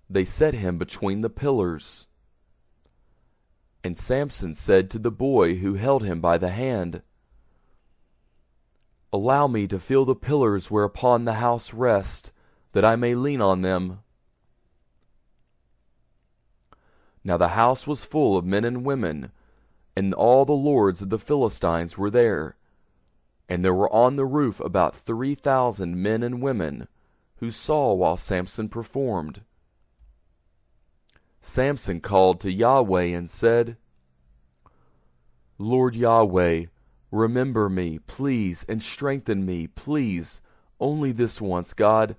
They set him between the pillars. And Samson said to the boy who held him by the hand, "Allow me to feel the pillars whereupon the house rests, that I may lean on them." Now the house was full of men and women, and all the lords of the Philistines were there. And there were on the roof about 3,000 men and women, who saw while Samson performed. Samson called to Yahweh and said, "Lord Yahweh, remember me, please, and strengthen me, please, only this once, God,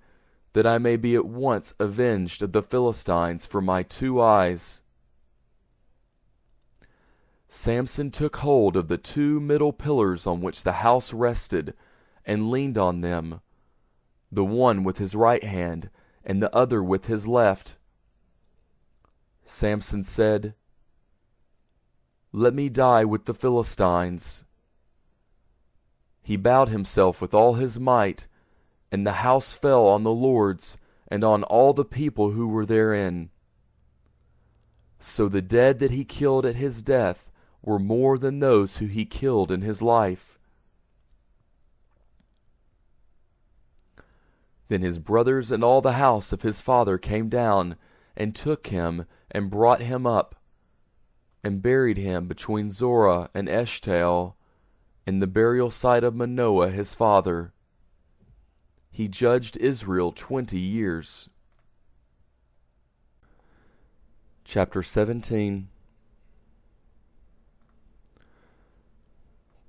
that I may be at once avenged of the Philistines for my 2 eyes." Samson took hold of the 2 middle pillars on which the house rested, and leaned on them, the one with his right hand, and the other with his left. Samson said, "Let me die with the Philistines." He bowed himself with all his might, and the house fell on the lords, and on all the people who were therein. So the dead that he killed at his death were more than those who he killed in his life. Then his brothers and all the house of his father came down, and took him, and brought him up, and buried him between Zorah and Eshtaol, in the burial site of Manoah his father. He judged Israel 20 years. Chapter 17.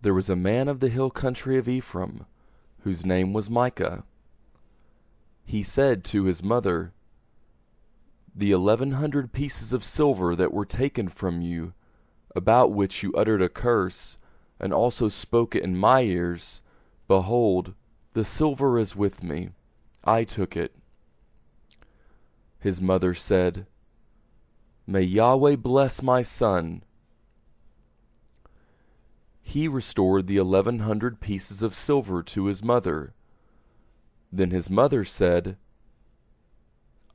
There was a man of the hill country of Ephraim, whose name was Micah. He said to his mother, "The 1,100 pieces of silver that were taken from you, about which you uttered a curse, and also spoke it in my ears, behold, the silver is with me. I took it." His mother said, "May Yahweh bless my son." He restored the 1,100 pieces of silver to his mother. Then his mother said,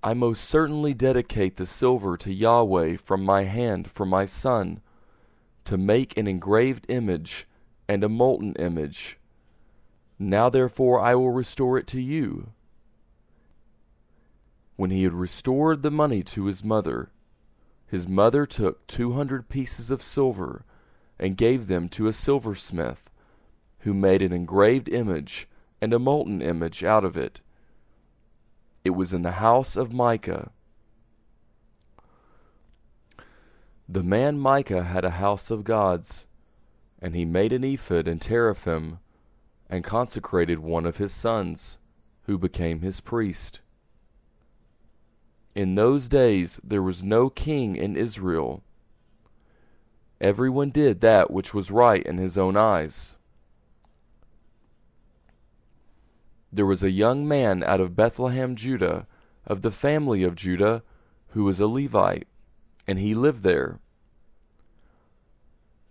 I most certainly dedicate the silver to Yahweh from my hand for my son, to make an engraved image and a molten image. Now therefore I will restore it to you." When he had restored the money to his mother took 200 pieces of silver and gave them to a silversmith, who made an engraved image and a molten image out of it. It was in the house of Micah. The man Micah had a house of gods, and he made an ephod and teraphim, and consecrated one of his sons, who became his priest. In those days there was no king in Israel. Everyone did that which was right in his own eyes. There was a young man out of Bethlehem, Judah, of the family of Judah, who was a Levite, and he lived there.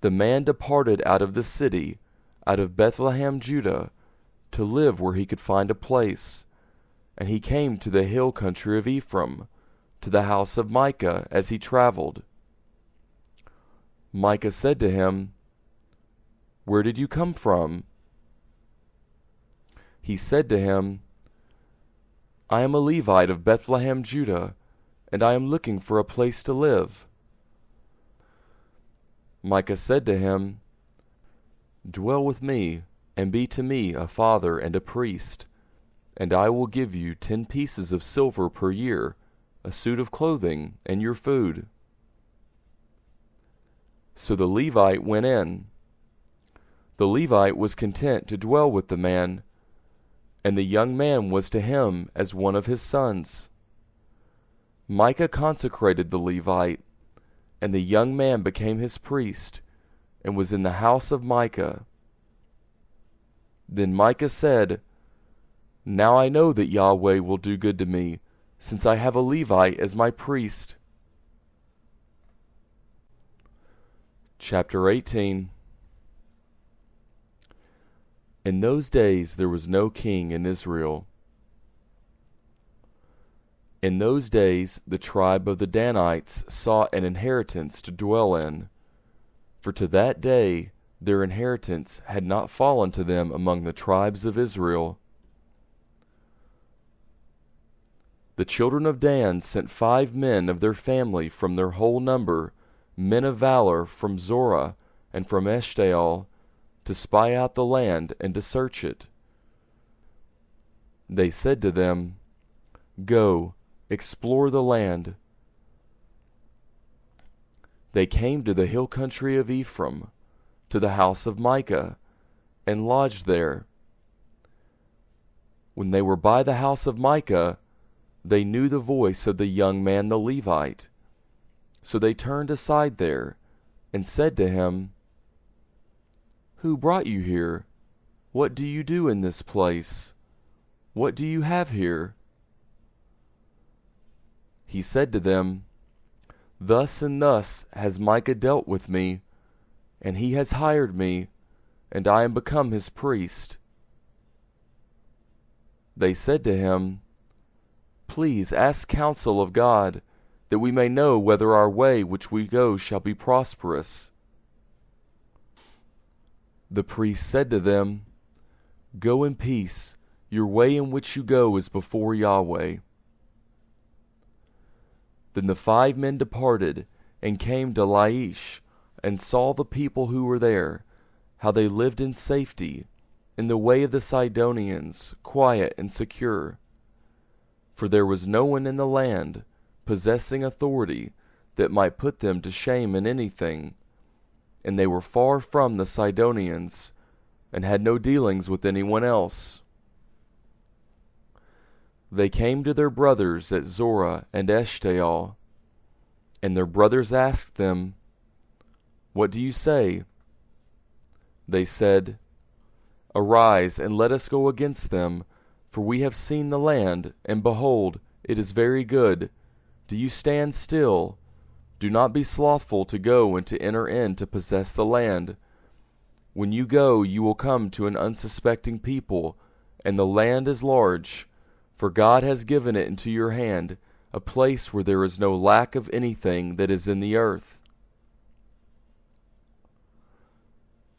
The man departed out of the city, out of Bethlehem, Judah, to live where he could find a place, and he came to the hill country of Ephraim, to the house of Micah, as he traveled. Micah said to him, "Where did you come from?" He said to him, "I am a Levite of Bethlehem, Judah, and I am looking for a place to live." Micah said to him, "Dwell with me, and be to me a father and a priest, and I will give you 10 pieces of silver per year, a suit of clothing, and your food." So the Levite went in. The Levite was content to dwell with the man, and the young man was to him as one of his sons. Micah consecrated the Levite, and the young man became his priest, and was in the house of Micah. Then Micah said, "Now I know that Yahweh will do good to me, since I have a Levite as my priest." Chapter 18. In those days there was no king in Israel. In those days the tribe of the Danites sought an inheritance to dwell in, for to that day their inheritance had not fallen to them among the tribes of Israel. The children of Dan sent 5 men of their family from their whole number, men of valor from Zorah and from Eshtaol, to spy out the land and to search it. They said to them, "Go, explore the land." They came to the hill country of Ephraim, to the house of Micah, and lodged there. When they were by the house of Micah, they knew the voice of the young man the Levite. So they turned aside there, and said to him, "Who brought you here? What do you do in this place? What do you have here?" He said to them, "Thus and thus has Micah dealt with me, and he has hired me, and I am become his priest." They said to him, "Please ask counsel of God, that we may know whether our way which we go shall be prosperous." The priest said to them, "Go in peace, your way in which you go is before Yahweh." Then the 5 men departed, and came to Laish, and saw the people who were there, how they lived in safety, in the way of the Sidonians, quiet and secure. For there was no one in the land, possessing authority, that might put them to shame in anything, and they were far from the Sidonians, and had no dealings with anyone else. They came to their brothers at Zorah and Eshtaol, and their brothers asked them, "What do you say?" They said, "Arise, and let us go against them, for we have seen the land, and behold, it is very good. Do you stand still? Do not be slothful to go and to enter in to possess the land. When you go, you will come to an unsuspecting people, and the land is large, for God has given it into your hand, a place where there is no lack of anything that is in the earth.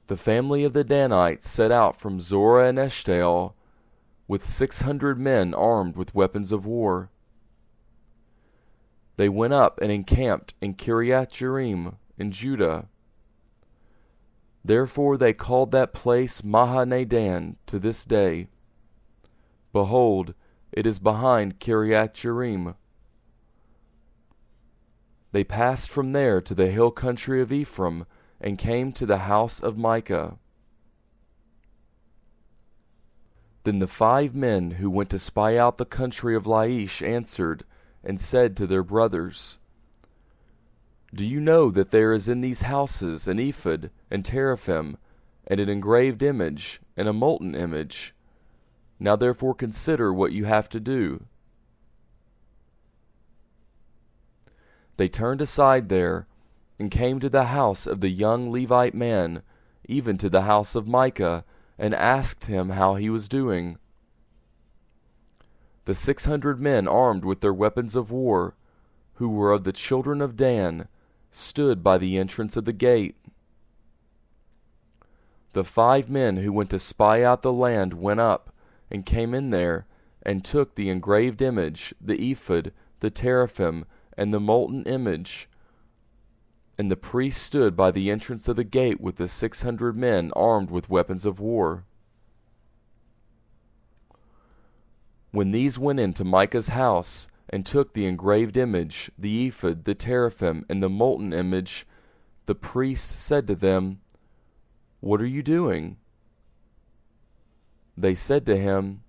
The family of the Danites set out from Zorah and Eshtaol with 600 men armed with weapons of war. They went up and encamped in Kiriath-Jearim in Judah. Therefore they called that place Mahane-Dan to this day. Behold, it is behind Kiriath-Jearim. They passed from there to the hill country of Ephraim, and came to the house of Micah. Then the 5 men who went to spy out the country of Laish answered, and said to their brothers, Do you know that there is in these houses an ephod, and teraphim, and an engraved image, and a molten image? Now therefore consider what you have to do. They turned aside there, and came to the house of the young Levite man, even to the house of Micah, and asked him how he was doing. The 600 men armed with their weapons of war, who were of the children of Dan, stood by the entrance of the gate. The 5 men who went to spy out the land went up, and came in there, and took the engraved image, the ephod, the teraphim, and the molten image. And the priest stood by the entrance of the gate with the 600 men armed with weapons of war. When these went into Micah's house, and took the engraved image, the ephod, the teraphim, and the molten image, the priest said to them, What are you doing? They said to him,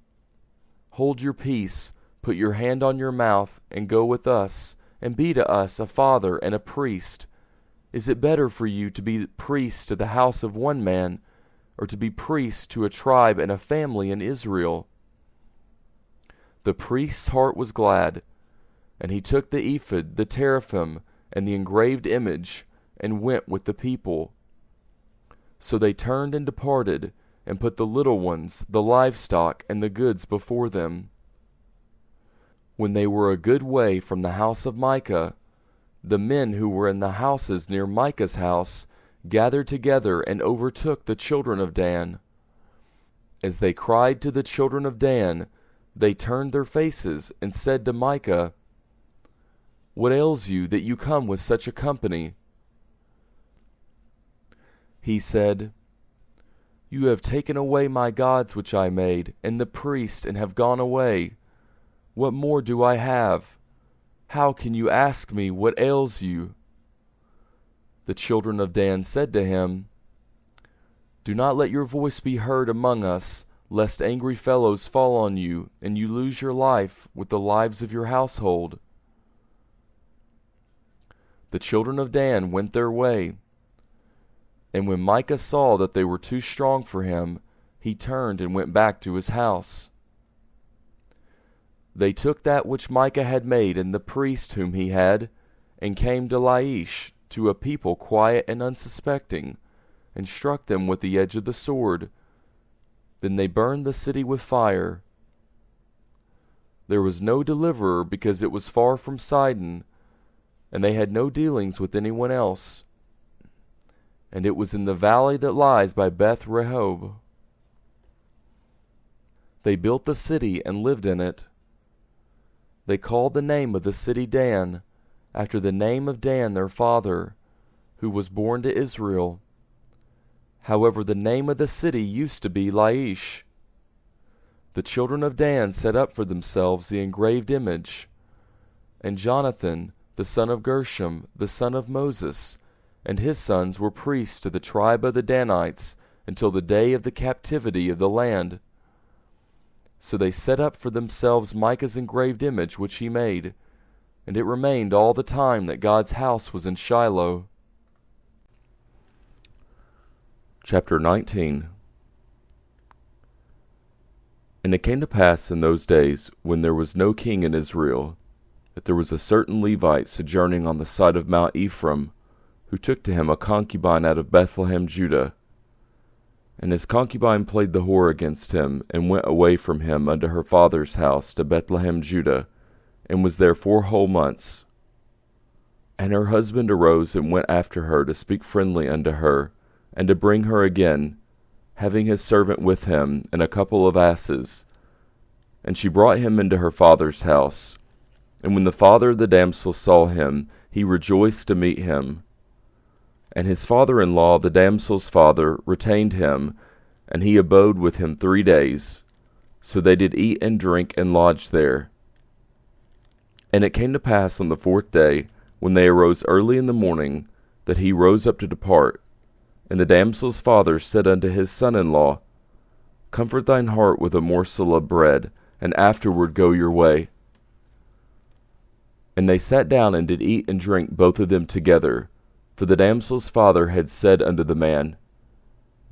Hold your peace, put your hand on your mouth, and go with us, and be to us a father and a priest. Is it better for you to be priest to the house of one man, or to be priest to a tribe and a family in Israel? The priest's heart was glad, and he took the ephod, the teraphim, and the engraved image, and went with the people. So they turned and departed, and put the little ones, the livestock, and the goods before them. When they were a good way from the house of Micah, the men who were in the houses near Micah's house gathered together and overtook the children of Dan. As they cried to the children of Dan, they turned their faces and said to Micah, What ails you that you come with such a company? He said, You have taken away my gods which I made, and the priest, and have gone away. What more do I have? How can you ask me what ails you? The children of Dan said to him, Do not let your voice be heard among us, lest angry fellows fall on you, and you lose your life with the lives of your household. The children of Dan went their way, and when Micah saw that they were too strong for him, he turned and went back to his house. They took that which Micah had made and the priest whom he had, and came to Laish, to a people quiet and unsuspecting, and struck them with the edge of the sword. Then they burned the city with fire. There was no deliverer because it was far from Sidon, and they had no dealings with anyone else. And it was in the valley that lies by Beth Rehob. They built the city and lived in it. They called the name of the city Dan, after the name of Dan their father, who was born to Israel. However, the name of the city used to be Laish. The children of Dan set up for themselves the engraved image. And Jonathan, the son of Gershom, the son of Moses, and his sons were priests to the tribe of the Danites until the day of the captivity of the land. So they set up for themselves Micah's engraved image which he made, and it remained all the time that God's house was in Shiloh. Chapter 19. And it came to pass in those days, when there was no king in Israel, that there was a certain Levite sojourning on the side of Mount Ephraim, who took to him a concubine out of Bethlehem, Judah. And his concubine played the whore against him, and went away from him unto her father's house to Bethlehem, Judah, and was there 4 whole months. And her husband arose and went after her to speak friendly unto her, and to bring her again, having his servant with him and a couple of asses. And she brought him into her father's house. And when the father of the damsel saw him, he rejoiced to meet him. And his father-in-law, the damsel's father, retained him, and he abode with him 3 days. So they did eat and drink and lodge there. And it came to pass on the 4th day, when they arose early in the morning, that he rose up to depart. And the damsel's father said unto his son-in-law, Comfort thine heart with a morsel of bread, and afterward go your way. And they sat down and did eat and drink both of them together. For the damsel's father had said unto the man,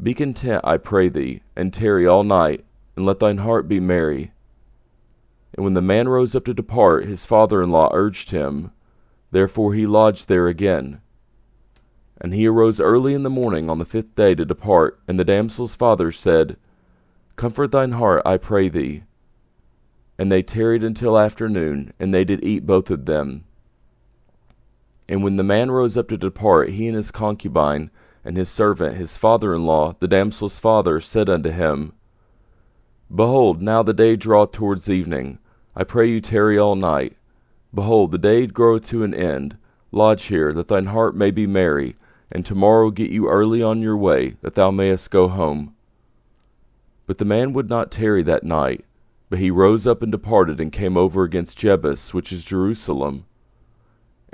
Be content, I pray thee, and tarry all night, and let thine heart be merry. And when the man rose up to depart, his father-in-law urged him. Therefore he lodged there again. And he arose early in the morning on the 5th day to depart, and the damsel's father said, Comfort thine heart, I pray thee. And they tarried until afternoon, and they did eat both of them. And when the man rose up to depart, he and his concubine, and his servant, his father-in-law, the damsel's father, said unto him, Behold, now the day draweth towards evening. I pray you tarry all night. Behold, the day groweth to an end. Lodge here, that thine heart may be merry, and tomorrow get you early on your way, that thou mayest go home. But the man would not tarry that night, but he rose up and departed, and came over against Jebus, which is Jerusalem.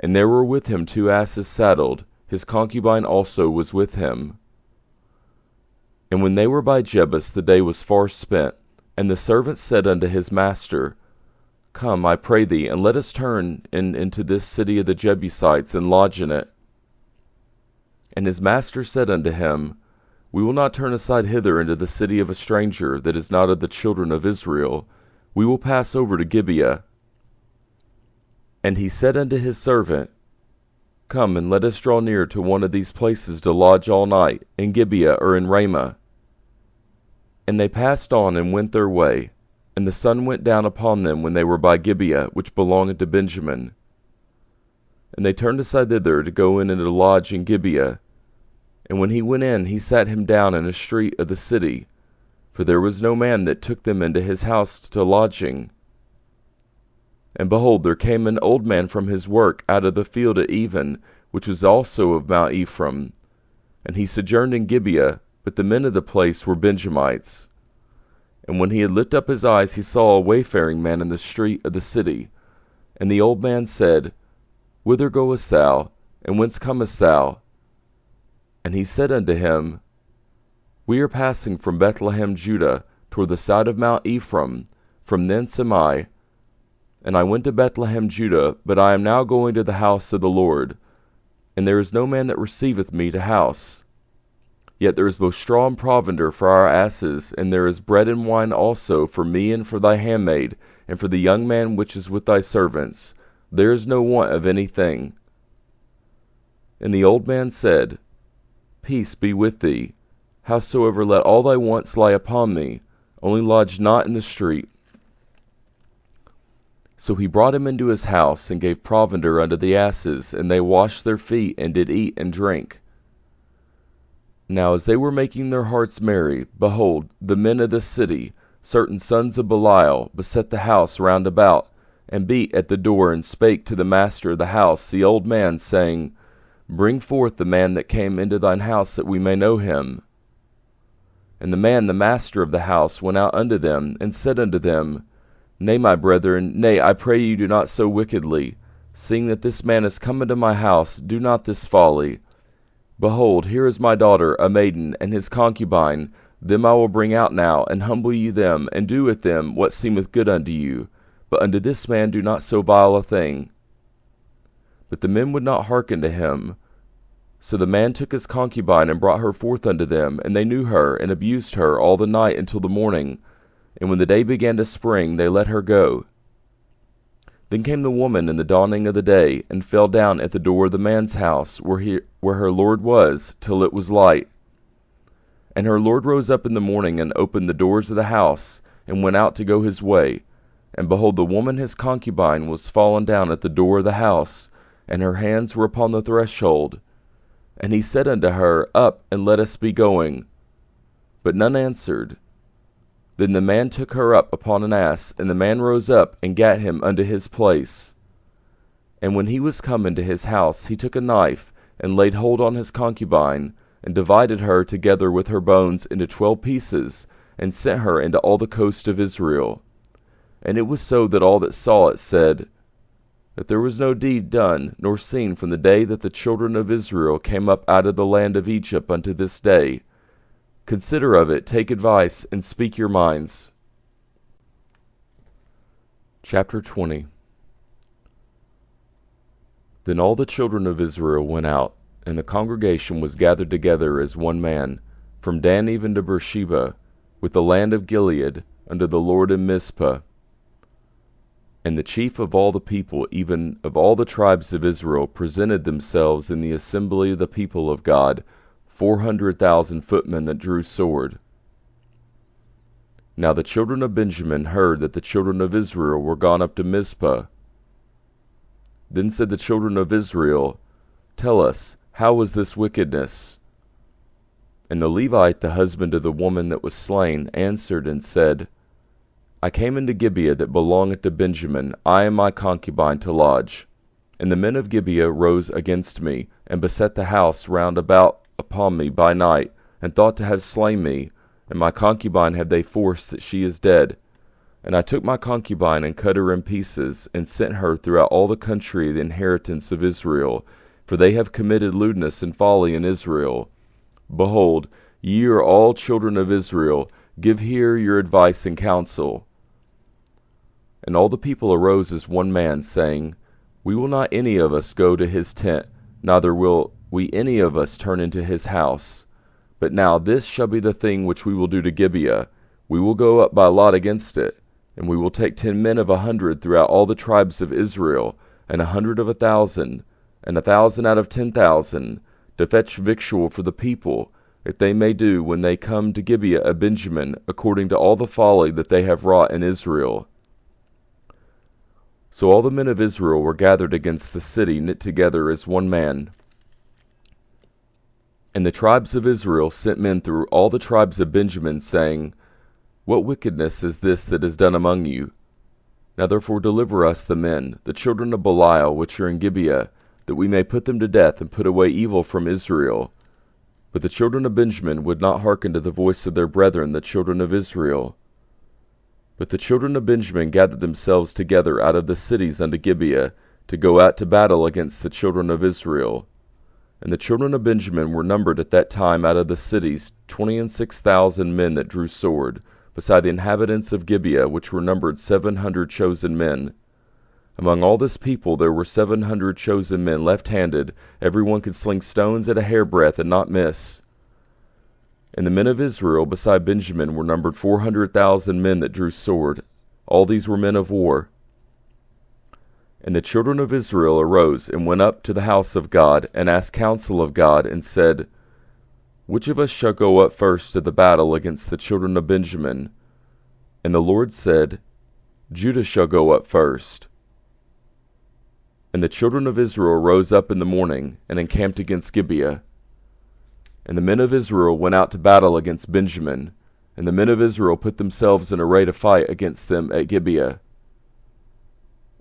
And there were with him 2 asses saddled, his concubine also was with him. And when they were by Jebus, the day was far spent, and the servant said unto his master, Come, I pray thee, and let us turn into this city of the Jebusites, and lodge in it. And his master said unto him, We will not turn aside hither into the city of a stranger that is not of the children of Israel. We will pass over to Gibeah. And he said unto his servant, Come, and let us draw near to one of these places to lodge all night, in Gibeah or in Ramah. And they passed on and went their way. And the sun went down upon them when they were by Gibeah, which belongeth to Benjamin. And they turned aside thither to go in and to lodge in Gibeah. And when he went in, he sat him down in a street of the city, for there was no man that took them into his house to lodging. And behold, there came an old man from his work out of the field at even, which was also of Mount Ephraim. And he sojourned in Gibeah, but the men of the place were Benjamites. And when he had lifted up his eyes, he saw a wayfaring man in the street of the city. And the old man said, Whither goest thou, and whence comest thou? And he said unto him, We are passing from Bethlehem, Judah, toward the side of Mount Ephraim. From thence am I. And I went to Bethlehem, Judah, but I am now going to the house of the Lord. And there is no man that receiveth me to house. Yet there is both straw and provender for our asses, and there is bread and wine also for me and for thy handmaid, and for the young man which is with thy servants. There is no want of anything. And the old man said, Peace be with thee. Howsoever, let all thy wants lie upon me, only lodge not in the street. So he brought him into his house, and gave provender unto the asses, and they washed their feet, and did eat and drink. Now as they were making their hearts merry, behold, the men of the city, certain sons of Belial, beset the house round about, and beat at the door, and spake to the master of the house, the old man, saying, Bring forth the man that came into thine house, that we may know him. And the man, the master of the house, went out unto them, and said unto them, Nay, my brethren, nay, I pray you do not so wickedly. Seeing that this man is come into my house, do not this folly. Behold, here is my daughter, a maiden, and his concubine. Them I will bring out now, and humble you them, and do with them what seemeth good unto you. But unto this man do not so vile a thing. But the men would not hearken to him. So the man took his concubine, and brought her forth unto them, and they knew her, and abused her all the night until the morning. And when the day began to spring, they let her go. Then came the woman in the dawning of the day, and fell down at the door of the man's house, where her lord was, till it was light. And her lord rose up in the morning, and opened the doors of the house, and went out to go his way. And behold, the woman his concubine was fallen down at the door of the house, and her hands were upon the threshold. And he said unto her, Up, and let us be going. But none answered. Then the man took her up upon an ass, and the man rose up, and gat him unto his place. And when he was come into his house, he took a knife, and laid hold on his concubine, and divided her together with her bones into 12 pieces, and sent her into all the coast of Israel. And it was so that all that saw it said, that there was no deed done nor seen from the day that the children of Israel came up out of the land of Egypt unto this day. Consider of it, take advice, and speak your minds. Chapter 20. Then all the children of Israel went out, and the congregation was gathered together as one man, from Dan even to Beersheba, with the land of Gilead, unto the Lord in Mizpah. And the chief of all the people, even of all the tribes of Israel, presented themselves in the assembly of the people of God, 400,000 footmen that drew sword. Now the children of Benjamin heard that the children of Israel were gone up to Mizpah. Then said the children of Israel, Tell us, how was this wickedness? And the Levite, the husband of the woman that was slain, answered and said, I came into Gibeah that belongeth to Benjamin, I and my concubine to lodge. And the men of Gibeah rose against me, and beset the house round about upon me by night, and thought to have slain me, and my concubine have they forced that she is dead. And I took my concubine and cut her in pieces, and sent her throughout all the country of the inheritance of Israel, for they have committed lewdness and folly in Israel. Behold, ye are all children of Israel, give here your advice and counsel. And all the people arose as one man, saying, We will not any of us go to his tent, neither will we any of us turn into his house. But now this shall be the thing which we will do to Gibeah. We will go up by lot against it, and we will take 10 men of 100 throughout all the tribes of Israel, and 100 of 1,000, and 1,000 out of 10,000, to fetch victual for the people, that they may do when they come to Gibeah of Benjamin, according to all the folly that they have wrought in Israel. So all the men of Israel were gathered against the city, knit together as one man. And the tribes of Israel sent men through all the tribes of Benjamin, saying, What wickedness is this that is done among you? Now therefore deliver us the men, the children of Belial, which are in Gibeah, that we may put them to death, and put away evil from Israel. But the children of Benjamin would not hearken to the voice of their brethren, the children of Israel. But the children of Benjamin gathered themselves together out of the cities unto Gibeah, to go out to battle against the children of Israel. And the children of Benjamin were numbered at that time out of the cities 26,000 men that drew sword, beside the inhabitants of Gibeah, which were numbered 700 chosen men. Among all this people there were 700 chosen men left-handed, every one could sling stones at a hairbreadth and not miss. And the men of Israel beside Benjamin were numbered 400,000 men that drew sword. All these were men of war. And the children of Israel arose and went up to the house of God, and asked counsel of God, and said, Which of us shall go up first to the battle against the children of Benjamin? And the Lord said, Judah shall go up first. And the children of Israel rose up in the morning, and encamped against Gibeah. And the men of Israel went out to battle against Benjamin, and the men of Israel put themselves in array to fight against them at Gibeah.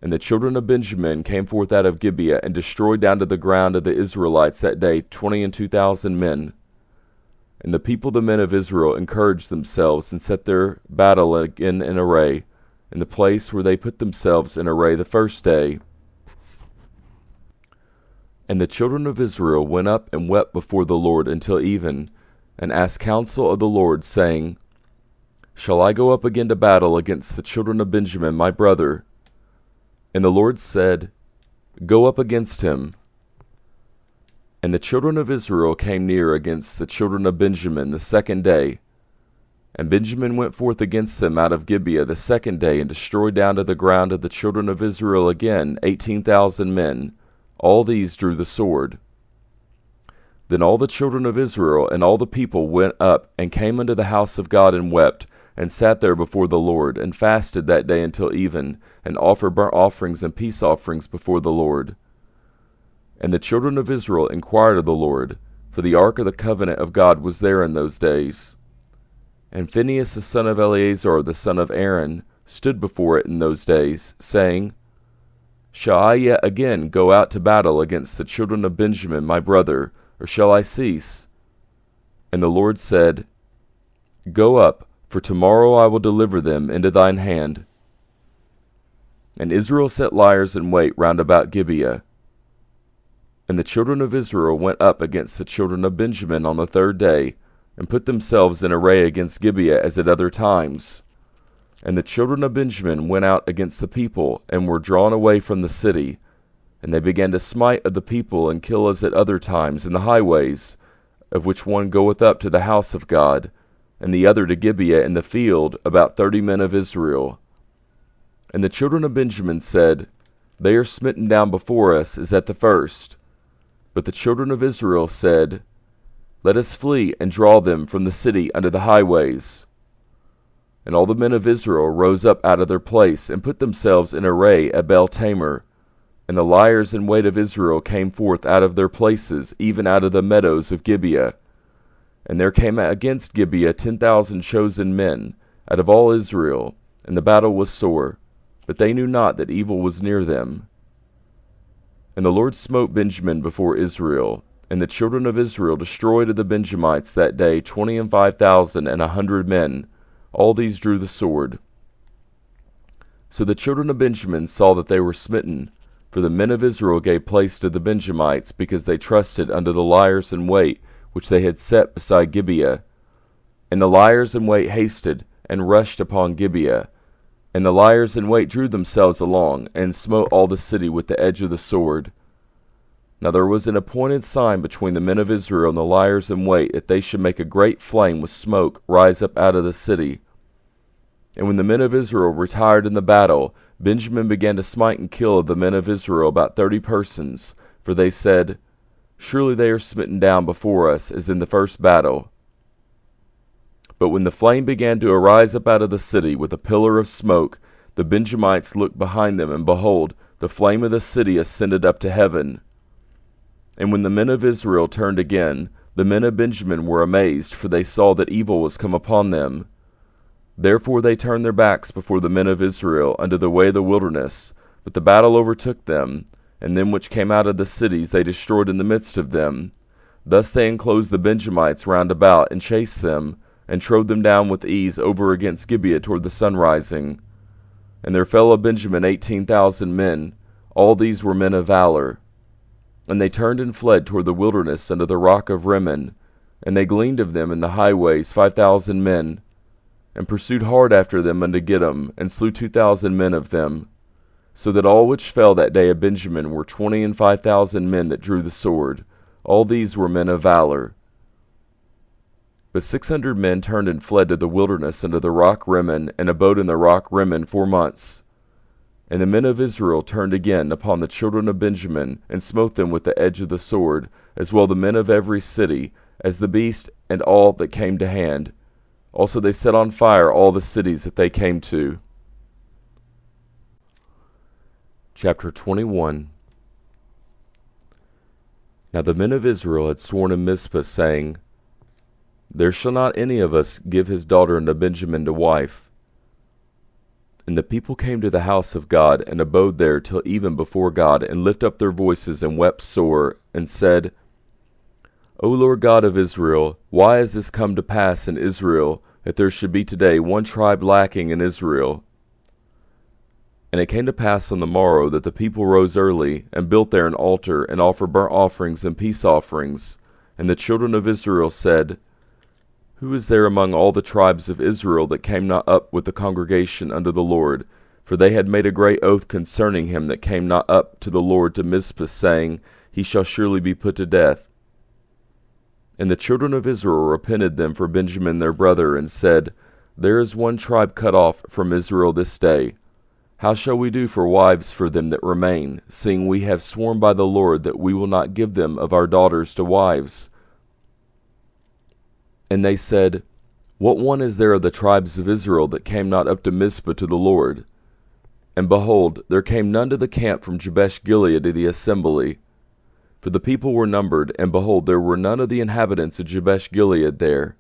And the children of Benjamin came forth out of Gibeah, and destroyed down to the ground of the Israelites that day 22,000 men. And the people, the men of Israel, encouraged themselves, and set their battle again in array, in the place where they put themselves in array the first day. And the children of Israel went up and wept before the Lord until even, and asked counsel of the Lord, saying, Shall I go up again to battle against the children of Benjamin, my brother? And the Lord said, Go up against him. And the children of Israel came near against the children of Benjamin the second day. And Benjamin went forth against them out of Gibeah the second day, and destroyed down to the ground of the children of Israel again 18,000 men. All these drew the sword. Then all the children of Israel and all the people went up, and came unto the house of God, and wept, and sat there before the Lord, and fasted that day until even, and offered burnt offerings and peace offerings before the Lord. And the children of Israel inquired of the Lord, for the ark of the covenant of God was there in those days. And Phinehas the son of Eleazar the son of Aaron stood before it in those days, saying, Shall I yet again go out to battle against the children of Benjamin my brother, or shall I cease? And the Lord said, Go up, for tomorrow I will deliver them into thine hand. And Israel set liers in wait round about Gibeah. And the children of Israel went up against the children of Benjamin on the third day, and put themselves in array against Gibeah as at other times. And the children of Benjamin went out against the people, and were drawn away from the city. And they began to smite of the people, and kill as at other times in the highways, of which one goeth up to the house of God, and the other to Gibeah in the field, about 30 men of Israel. And the children of Benjamin said, They are smitten down before us as at the first. But the children of Israel said, Let us flee and draw them from the city unto the highways. And all the men of Israel rose up out of their place, and put themselves in array at Baal-Tamar. And the liers in wait of Israel came forth out of their places, even out of the meadows of Gibeah. And there came against Gibeah 10,000 chosen men, out of all Israel, and the battle was sore, but they knew not that evil was near them. And the Lord smote Benjamin before Israel, and the children of Israel destroyed of the Benjamites that day 25,100 men. All these drew the sword. So the children of Benjamin saw that they were smitten, for the men of Israel gave place to the Benjamites, because they trusted unto the liers in wait, which they had set beside Gibeah. And the liers in wait hasted, and rushed upon Gibeah. And the liers in wait drew themselves along, and smote all the city with the edge of the sword. Now there was an appointed sign between the men of Israel and the liers in wait, that they should make a great flame with smoke rise up out of the city. And when the men of Israel retired in the battle, Benjamin began to smite and kill of the men of Israel about 30 persons, for they said, Surely they are smitten down before us, as in the first battle. But when the flame began to arise up out of the city with a pillar of smoke, the Benjamites looked behind them, and behold, the flame of the city ascended up to heaven. And when the men of Israel turned again, the men of Benjamin were amazed, for they saw that evil was come upon them. Therefore they turned their backs before the men of Israel unto the way of the wilderness, but the battle overtook them, and them which came out of the cities they destroyed in the midst of them. Thus they enclosed the Benjamites round about, and chased them, and trode them down with ease over against Gibeah toward the sunrising. And there fell of Benjamin 18,000 men. All these were men of valor. And they turned and fled toward the wilderness unto the rock of Rimmon, and they gleaned of them in the highways 5,000 men, and pursued hard after them unto Gideon, and slew 2,000 men of them. So that all which fell that day of Benjamin were 25,000 men that drew the sword. All these were men of valor. But 600 men turned and fled to the wilderness unto the rock Rimmon, and abode in the rock Rimmon 4 months. And the men of Israel turned again upon the children of Benjamin, and smote them with the edge of the sword, as well the men of every city, as the beast and all that came to hand. Also they set on fire all the cities that they came to. Chapter 21. Now the men of Israel had sworn in Mizpah, saying, There shall not any of us give his daughter unto Benjamin to wife. And the people came to the house of God, and abode there till even before God, and lift up their voices, and wept sore, and said, O Lord God of Israel, why is this come to pass in Israel, that there should be today one tribe lacking in Israel? And it came to pass on the morrow that the people rose early, and built there an altar, and offered burnt offerings and peace offerings. And the children of Israel said, Who is there among all the tribes of Israel that came not up with the congregation unto the Lord? For they had made a great oath concerning him that came not up to the Lord to Mizpah, saying, He shall surely be put to death. And the children of Israel repented them for Benjamin their brother, and said, There is one tribe cut off from Israel this day. How shall we do for wives for them that remain, seeing we have sworn by the Lord that we will not give them of our daughters to wives? And they said, What one is there of the tribes of Israel that came not up to Mizpah to the Lord? And behold, there came none to the camp from Jabesh Gilead to the assembly. For the people were numbered, and behold, there were none of the inhabitants of Jabesh Gilead there.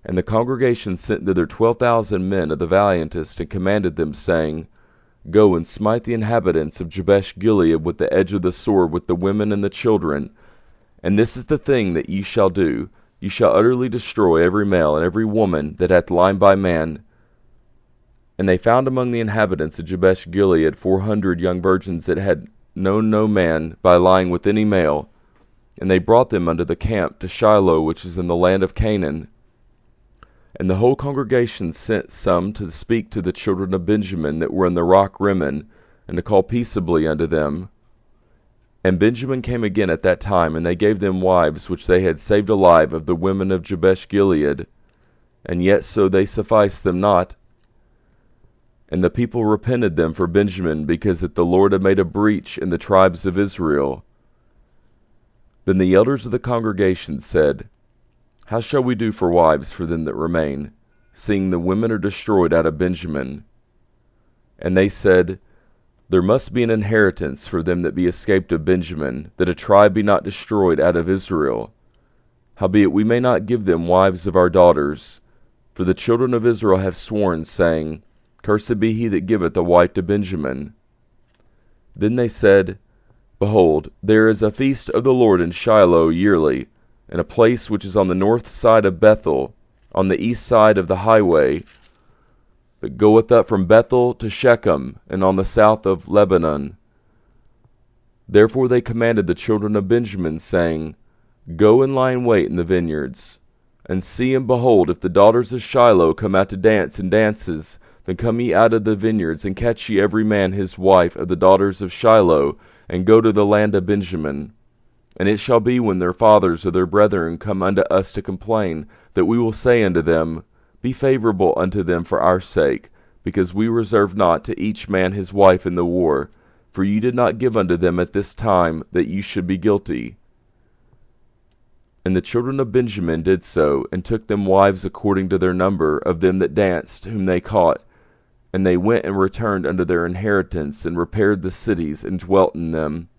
And the congregation sent thither 12,000 men of the valiantest, and commanded them, saying, Go and smite the inhabitants of Jabesh Gilead with the edge of the sword, with the women and the children. And this is the thing that ye shall do. Ye shall utterly destroy every male and every woman that hath line by man. And they found among the inhabitants of Jabesh Gilead 400 young virgins that had known no man by lying with any male. And they brought them unto the camp to Shiloh, which is in the land of Canaan. And the whole congregation sent some to speak to the children of Benjamin that were in the rock Rimmon, and to call peaceably unto them. And Benjamin came again at that time, and they gave them wives which they had saved alive of the women of Jabesh Gilead. And yet so they sufficed them not. And the people repented them for Benjamin, because that the Lord had made a breach in the tribes of Israel. Then the elders of the congregation said, How shall we do for wives for them that remain, seeing the women are destroyed out of Benjamin? And they said, There must be an inheritance for them that be escaped of Benjamin, that a tribe be not destroyed out of Israel. Howbeit we may not give them wives of our daughters, for the children of Israel have sworn, saying, Cursed be he that giveth a wife to Benjamin. Then they said, Behold, there is a feast of the Lord in Shiloh yearly, in a place which is on the north side of Bethel, on the east side of the highway that goeth up from Bethel to Shechem, and on the south of Lebanon. Therefore they commanded the children of Benjamin, saying, Go and lie in wait in the vineyards, and see and behold, if the daughters of Shiloh come out to dance in dances, then come ye out of the vineyards, and catch ye every man his wife of the daughters of Shiloh, and go to the land of Benjamin. And it shall be, when their fathers or their brethren come unto us to complain, that we will say unto them, Be favorable unto them for our sake, because we reserve not to each man his wife in the war, for ye did not give unto them at this time, that ye should be guilty. And the children of Benjamin did so, and took them wives according to their number of them that danced, whom they caught. And they went and returned unto their inheritance, and repaired the cities, and dwelt in them.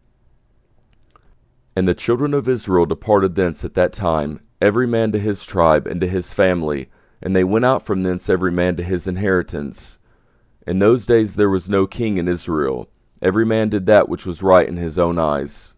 And the children of Israel departed thence at that time, every man to his tribe and to his family, and they went out from thence every man to his inheritance. In those days there was no king in Israel. Every man did that which was right in his own eyes.